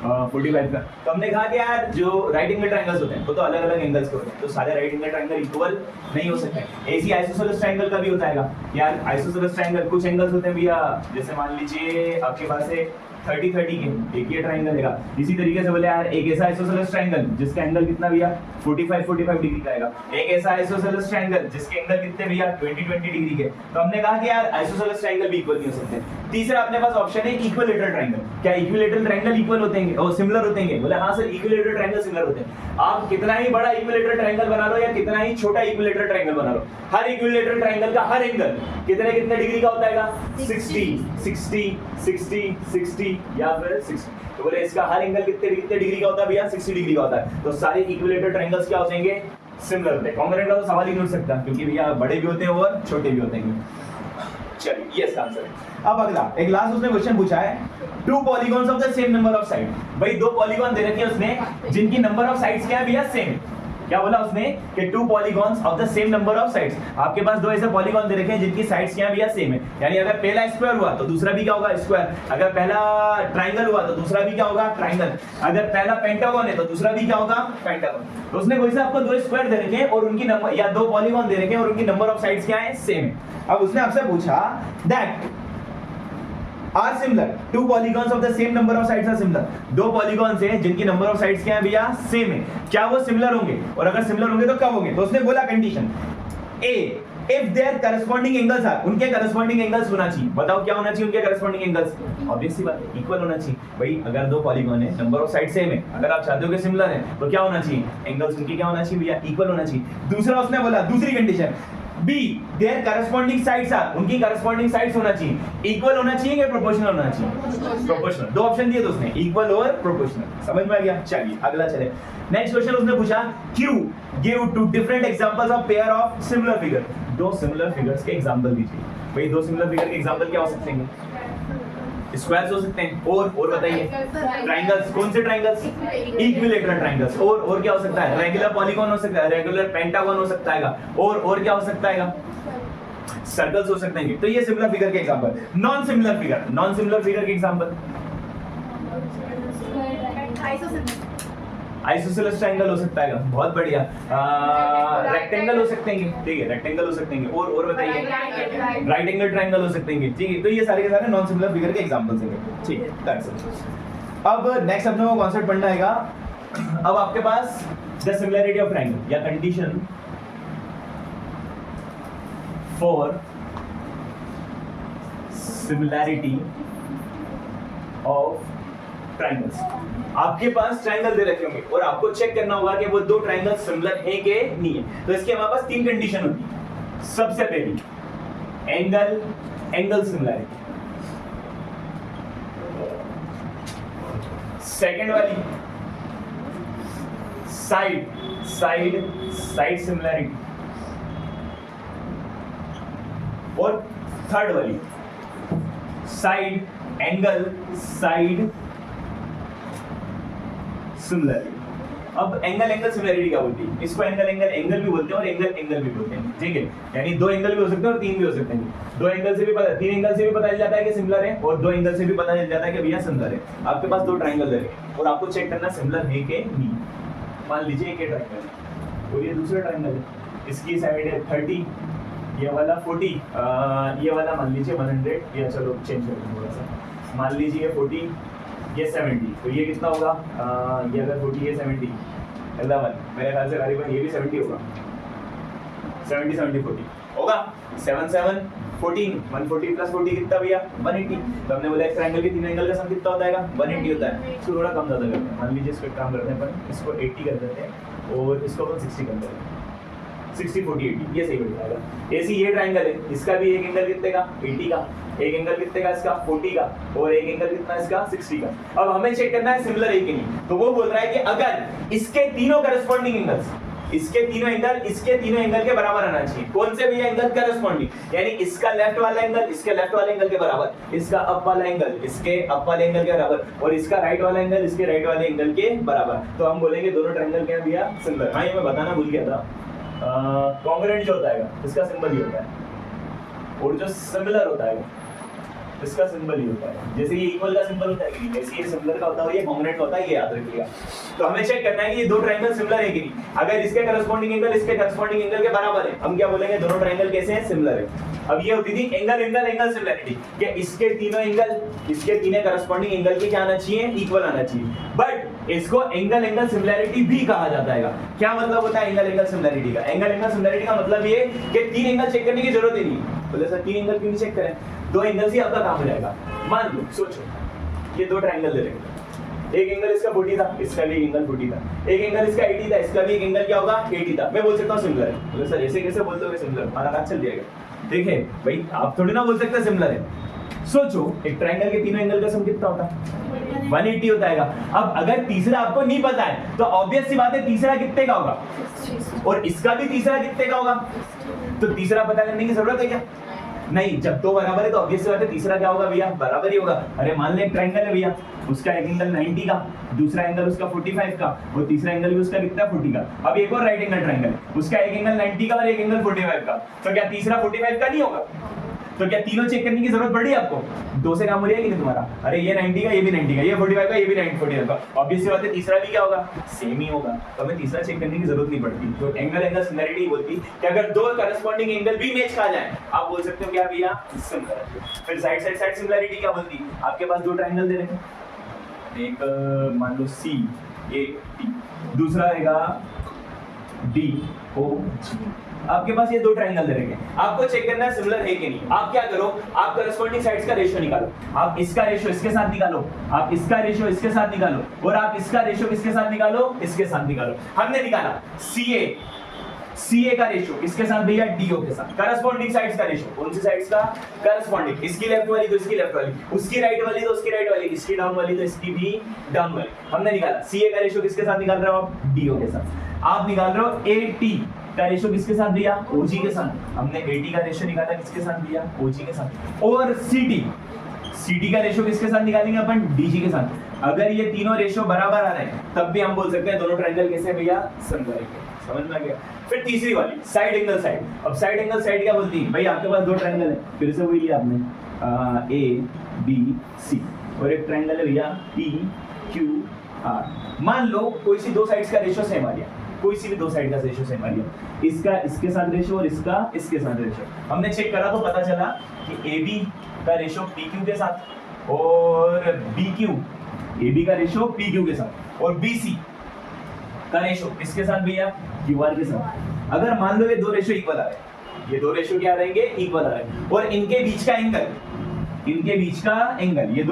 45 का। तो हमने कहा कि यार जो राइट एंगल ट्रायंगल्स होते हैं वो तो अलग अलग एंगल्स के होते हैं, तो सारे राइट एंगल ट्रायंगल इक्वल नहीं हो सकते। ऐसी आइसोसेलेस ट्रायंगल का भी होता है यार। आइसोसेलेस ट्रायंगल कुछ एंगल्स होते हैं भैया, जैसे मान लीजिए आपके पास है 30 30 के, एक ये ट्रायंगल है। इसी तरीके से बोले यार एक ऐसा आइसोसेलेस ट्रायंगल जिसका एंगल कितना भैया 45 डिग्री का आएगा, एक ऐसा आइसोसेलेस ट्रायंगल जिसके एंगल कितने भैया 20 डिग्री के। तो हमने कहा कि यार आइसोसेलेस ट्रायंगल भी इक्वल नहीं हो सकते। तीसरा अपने पास ऑप्शन है इक्विलैटरल ट्रायंगल। क्या इक्विलैटरल ट्रायंगल इक्वल होते हैं और सिमिलर होते हैं? बोले हां सर इक्विलैटरल ट्रायंगल सिमिलर होते हैं। आप कितना ही बड़ा इक्विलैटरल ट्रायंगल बना लो या कितना ही छोटा इक्विलैटरल ट्रायंगल बना लो, हर इक्विलैटरल ट्रायंगल का हर एंगल कितने कितने डिग्री का होता है, 60 या फिर 60। तो बोले इसका हर एंगल कितने कितने डिग्री का होता है भैया, 60 डिग्री का होता है। तो सारे इक्विलैटरल ट्रायंगल्स क्या हो जाएंगे, सिमिलर होते हैं। कॉन्ग्रुएंट का तो सवाल ही नहीं उठ सकता, क्योंकि भैया बड़े भी होते हैं और छोटे भी होते हैं। चलिए ये इसका आंसर है। अब अगला एक लास्ट उसने क्वेश्चन पूछा है, two polygons of the same number of side. भाई दो पॉलीगॉन दे रखे हैं उसने जिनकी नंबर ऑफ साइड्स क्या है भैया, सेम। क्या बोला उसने कि two polygons of the same number of sides. आपके पास दो ऐसे पॉलीगॉन दे रखे हैं जिनकी साइड्स क्या है भैया, सेम है। यानी अगर पहला स्क्वायर हुआ तो दूसरा भी क्या होगा, स्क्वायर। अगर पहला ट्रायंगल हुआ तो दूसरा भी क्या होगा, ट्रायंगल। अगर पहला पेंटागन है तो दूसरा भी क्या होगा, पेंटागन। तो उसने कोई सा आपको दो स्क्वायर दे रखे हैं और उनकी नंबर, या दो पॉलीगॉन दे रखे हैं और उनकी नंबर ऑफ साइड्स क्या है, सेम है। अब उसने आपसे पूछा that are similar, two polygons of the same number of sides are similar. दो पॉलीगॉन्स हैं जिनकी नंबर ऑफ साइड्स क्या है भैया, सेम है। क्या वो सिमिलर होंगे, और अगर सिमिलर होंगे तो कब होंगे? तो उसने बोला condition A, if there corresponding angles are, उनके करस्पॉन्डिंग एंगल्स होना चाहिए। बताओ क्या होना चाहिए उनके करस्पॉन्डिंग एंगल्स? ऑब्वियस सी बात है, इक्वल होना चाहिए। भाई अगर दो पॉलीगॉन है, नंबर ऑफ साइड सेम है, अगर आप चाहते हो कि सिमिलर है तो क्या होना चाहिए, एंगल्स उनके क्या होना चाहिए भैया, इक्वल होना चाहिए। दूसरा उसने बोला, दूसरी condition B, there corresponding sides are, उनकी करस्पॉन्डिंग साइड्स होना चाहिए, इक्वल होना चाहिए या प्रोपोर्शनल होना चाहिए, प्रोपोर्शनल। दो ऑप्शन दिए तो उसने, इक्वल और प्रोपोर्शनल। समझ में आ गया? चलिए अगला चले। नेक्स्ट क्वेश्चन उसने पूछा, Q give two different examples of pair of similar figure. दो सिमिलर फिगर्स के एग्जांपल दीजिए। भाई दो सिमिलर फिगर के एग्जांपल क्या हो सकते हैं? स्क्वायर्स हो सकते हैं, और बताइए ट्रायंगल्स। कौन से ट्रायंगल्स? Equilateral triangles. और क्या हो सकता है? रेगुलर पॉलीगॉन हो सकता है, रेगुलर पेंटागन हो सकता है, और क्या हो सकता है? सर्कल्स हो सकते हैं। तो ये सिमिलर फिगर के एग्जांपल। नॉन सिमिलर फिगर के एग्जांपल, आइसोसेलेस ट्रायंगल हो सकता है, बहुत बढ़िया। रेक्टेंगल हो सकते हैं, ठीक है, रेक्टेंगल हो सकते हैं। और बताइए, राइट एंगल ट्रायंगल हो सकते हैं, ठीक है। तो ये सारे के सारे नॉन सिमिलर फिगर के एग्जांपल्स हैं, ठीक है, दैट्स इट। अब नेक्स्ट अपने को कॉन्सेप्ट पढ़ना हैगा। अब आपके पास द सिमिलरिटी ऑफ ट्रायंगल या condition for similarity of triangles. आपके पास ट्राइंगल दे रखे होंगे और आपको चेक करना होगा कि वो दो ट्राइंगल सिमिलर है कि नहीं है। तो इसके हमारे पास तीन कंडीशन होती है। सबसे पहली एंगल एंगल सिमिलरिटी, सेकंड वाली साइड साइड साइड सिमिलरिटी, और थर्ड वाली साइड एंगल साइड सिमिलरिटी। अब एंगल एंगल सिमिलरिटी क्या बोलती है? इसको एंगल एंगल एंगल भी बोलते हैं और एंगल एंगल भी बोलते हैं, ठीक है। यानी दो एंगल भी हो सकते हैं और तीन भी हो सकते हैं। दो एंगल से भी पता, तीन एंगल से भी पता चल जाता है कि सिमिलर है, और दो एंगल से भी पता चल जाता है कि भैया सिमिलर है। आपके पास दो ट्राइंगल है और आपको चेक करना सिमिलर है कि नहीं। मान लीजिए एक ट्राइंगल है और ये दूसरा ट्राइंगल है, इसकी साइड है 30, ये वाला 40, ये वाला मान लीजिए 100, या चलो चेंज कर दें थोड़ा सा, मान लीजिए 40, ये 70, तो ये कितना होगा? ये अगर 40 ये 70, 11, मेरे ख्याल से करीबन ये भी 70 होगा, 70 70 40 होगा, 7 7 14, 140 प्लस 40 कितना भैया? 180। तो हमने बोला एक ट्रायंगल के तीन एंगल का सम कितना होता है? 180 होता है। इसको थोड़ा कम ज़्यादा करते हैं, मान लीजिए इसको एक काम करते हैं अपन, इसको 80 कर देते हैं और इसको अपन 60 कर देते हैं, 60 40 80, ये सही हो जाएगा। ऐसी ये ट्रायंगल है, इसका भी एक एंगल कितने का? 80 का, एक एंगल कितने का इसका? 40 का, और एक एंगल कितना इसका? 60 का। अब हमें चेक करना है सिमिलर है कि नहीं। तो वो बोल रहा है कि अगर इसके तीनों करस्पॉन्डिंग एंगल्स, इसके तीनों एंगल के बराबर आना चाहिए। कौन से भी एंगल करस्पॉन्डिंग, यानी इसका लेफ्ट वाला एंगल इसके लेफ्ट वाले एंगल के बराबर, इसका अप वाला एंगल इसके अप वाले एंगल के बराबर, और इसका राइट वाला एंगल इसके राइट वाले एंगल के बराबर। तो हम बोलेंगे दोनों ट्रायंगल क्या भैया? सिमिलर। हाँ, ये मैं बताना भूल गया था, कॉन्ग्रुएंट जो होता है इसका सिंबल ही होता है, और जो सिमिलर होता है इसका सिंबल ही होता है। जैसे ये इक्वल का सिंबल होता है कि नहीं, वैसे ये सिमिलर का होता है, ये कॉन्ग्रुएंट होता है, ये याद रखिएगा। तो हमें चेक करना है कि ये दो ट्रायंगल सिमिलर है कि नहीं। अगर इसके करस्पॉन्डिंग एंगल इसके करस्पॉन्डिंग एंगल के बराबर है, हम क्या बोलेंगे? दोनों ट्रायंगल कैसे हैं? सिमिलर है। अब ये होती थी एंगल एंगल एंगल सिमिलरिटी, कि इसके तीनों एंगल इसके तीनों करस्पॉन्डिंग एंगल के क्या आना चाहिए? इक्वल आना चाहिए। बट इसको एंगल एंगल सिमिलरिटी भी कहा जाता है। क्या मतलब होता है एंगल एंगल सिमिलरिटी का? एंगल एंगल सिमिलरिटी का मतलब ये कि तीन एंगल चेक करने की जरूरत ही नहीं। बोले सर तीन एंगल क्यों नहीं चेक करें? दो एंगल से आपका काम हो जाएगा। मान लो, सोचो ये दो ट्रायंगल दे रहे, एक एंगल इसका 40 था, इसका भी एंगल 40 था, एक एंगल इसका 80 था, इसका भी एक एंगल क्या होगा? 80 था। मैं बोल सकता हूँ सिमिलर है। बोले सर ऐसे कैसे बोल दोगे सिमिलर? हमारा बात चल जाएगा। देखिए भाई, आप थोड़ी ना बोल सकते सिमिलर है। सोचो एक ट्रायंगल के तीनों एंगल का सम कितना होता है? 180 होता है। अब अगर तीसरा आपको नहीं पता है तो ऑब्वियस सी बात है तीसरा कितने का होगा, और इसका भी तीसरा कितने का होगा। तो तीसरा पता करने की जरूरत है क्या? नहीं। जब दो बराबर है तो ऑब्वियस सी बात है तीसरा क्या होगा भैया? बराबर ही होगा। अरे मान ले एक ट्रायंगल है भैया, उसका एक एंगल 90 का, दूसरा एंगल उसका 45 का, और तीसरा एंगल भी उसका कितना? 40 का। अब एक और राइट एंगल ट्रायंगल, उसका एक एंगल 90 का और एक एंगल 45 का, तो क्या तीसरा 45 का नहीं होगा? तो क्या तीनों चेक करने की जरूरत पड़ी आपको? दो से काम हो रहा है कि नहीं तुम्हारा? अरे ये 90 का, ये भी 90 का, ये 45 का, ये भी 45 का, ऑब्वियस सी बात है तीसरा भी क्या होगा? सेम ही होगा। तो हमें तीसरा चेक करने की जरूरत नहीं पड़ती। तो एंगल एंगल सिमिलरिटी बोलती कि अगर दो करस्पॉन्डिंग एंगल भी मैच खा जाए, आप बोल सकते हो क्या भैया? सिमिलर। फिर साइड साइड साइड सिमिलरिटी क्या बोलती? आपके पास दो ट्रायंगल दे रखे हैं, एक मान लो सी ए टी, दूसरा रहेगा डी ओ जी। आपके पास ये दो ट्रायंगल दे रखे हैं, आपको चेक करना है सिमिलर है कि नहीं। आप क्या करो? आप करस्पॉन्डिंग साइड्स का रेशियो निकालो। आप इसका रेशियो इसके साथ निकालो, आप इसका रेशियो इसके साथ निकालो, और आप इसका रेशियो किसके साथ निकालो? इसके साथ निकालो। हमने निकाला CA का रेशियो किसके साथ भैया? DO के साथ। करस्पॉन्डिंग साइड्स का रेशियो, कौन सी साइड्स का? करस्पॉन्डिंग। इसकी लेफ्ट वाली तो इसकी लेफ्ट वाली, उसकी राइट वाली तो उसकी राइट वाली, इसकी डाउन वाली तो इसकी भी डाउन वाली। हमने निकाला CA का रेशियो किसके साथ निकाल रहे हो आप? DO के साथ। आप निकाल रहे हो AT का रेशियो किसके साथ दिया? OG के साथ। हमने AT का रेशियो निकाला किसके साथ दिया? OG के साथ। और CT का रेशियो किसके साथ निकालेंगे अपन? DG के साथ। अगर ये तीनों रेशियो बराबर आ रहे हैं तब भी हम बोल सकते हैं दोनों ट्रायंगल कैसे भैया? सिमिलर है। समझ में आ गया? फिर तीसरी वाली साइड एंगल साइड। अब साइड एंगल साइड क्या बोलती है? भाई आपके पास दो ट्रायंगल है, फिर से वही लिया आपने ABC, और एक ट्रायंगल है भैया PQR। मान लो कोई सी दो साइड्स का रेशियो सेम आ गया, कोई सी भी दो साइड का रेशियो सेम आ गया, इसका इसके साथ रेशियो और इसका इसके साथ रेशियो। हमने चेक करा तो पता चला कि AB का रेशियो PQ के साथ, और AB का रेशियो PQ के साथ, और BC का रेशियो किसके साथ भैया? QR के साथ। अगर मान लो ये दो रेशियो इक्वल आ रहे हैं, ये दो रेशियो क्या रहेंगे? इक्वल आ रहे हैं, और इनके बीच का एंगल इनके बीच का एंगल, ये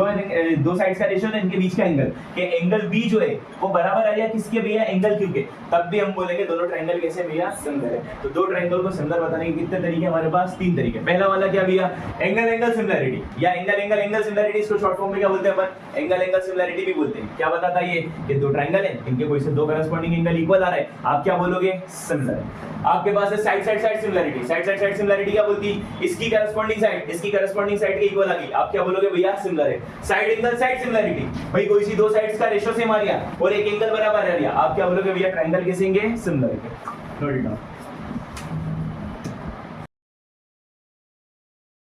दो साइड्स का रेशियो है, इनके बीच का एंगल, कि एंगल बी जो है वो बराबर आ रहा किसके भैया, एंगल क्यू के, तब भी हम बोलेंगे दोनों ट्रायंगल कैसे भैया, सिमिलर है। तो दो ट्रायंगल को सिमिलर बताने के कितने तरीके हमारे पास, 3 तरीके। पहला वाला क्या भैया, एंगल एंगल सिमिलरिटी, या एंगल एंगल एंगल सिमिलरिटी, इसको शॉर्ट फॉर्म में क्या बोलते हैं अपन, एंगल एंगल सिमिलरिटी भी बोलते हैं। क्या बताता है ये दो ट्रायंगल है, इनके कोई से दो करस्पॉन्डिंग एंगल इक्वल आ रहा है, आप क्या बोलोगे, सिमिलर है। आपके पास है side side side similarity, side side side similarity क्या बोलती है, इसकी करस्पॉन्डिंग साइड इसकी करस्पॉन्डिंग साइड के इक्वल आ गई, आप क्या बोलोगे भैया, सिमिलर है। साइड एंगल साइड सिमिलरिटी, भाई कोई सी दो साइड्स का रेशियो सेम आ गया और एक एंगल बराबर आ गया, आप क्या बोलोगे भैया, ट्रायंगल कैसे होंगे, सिमिलर है। Note it down.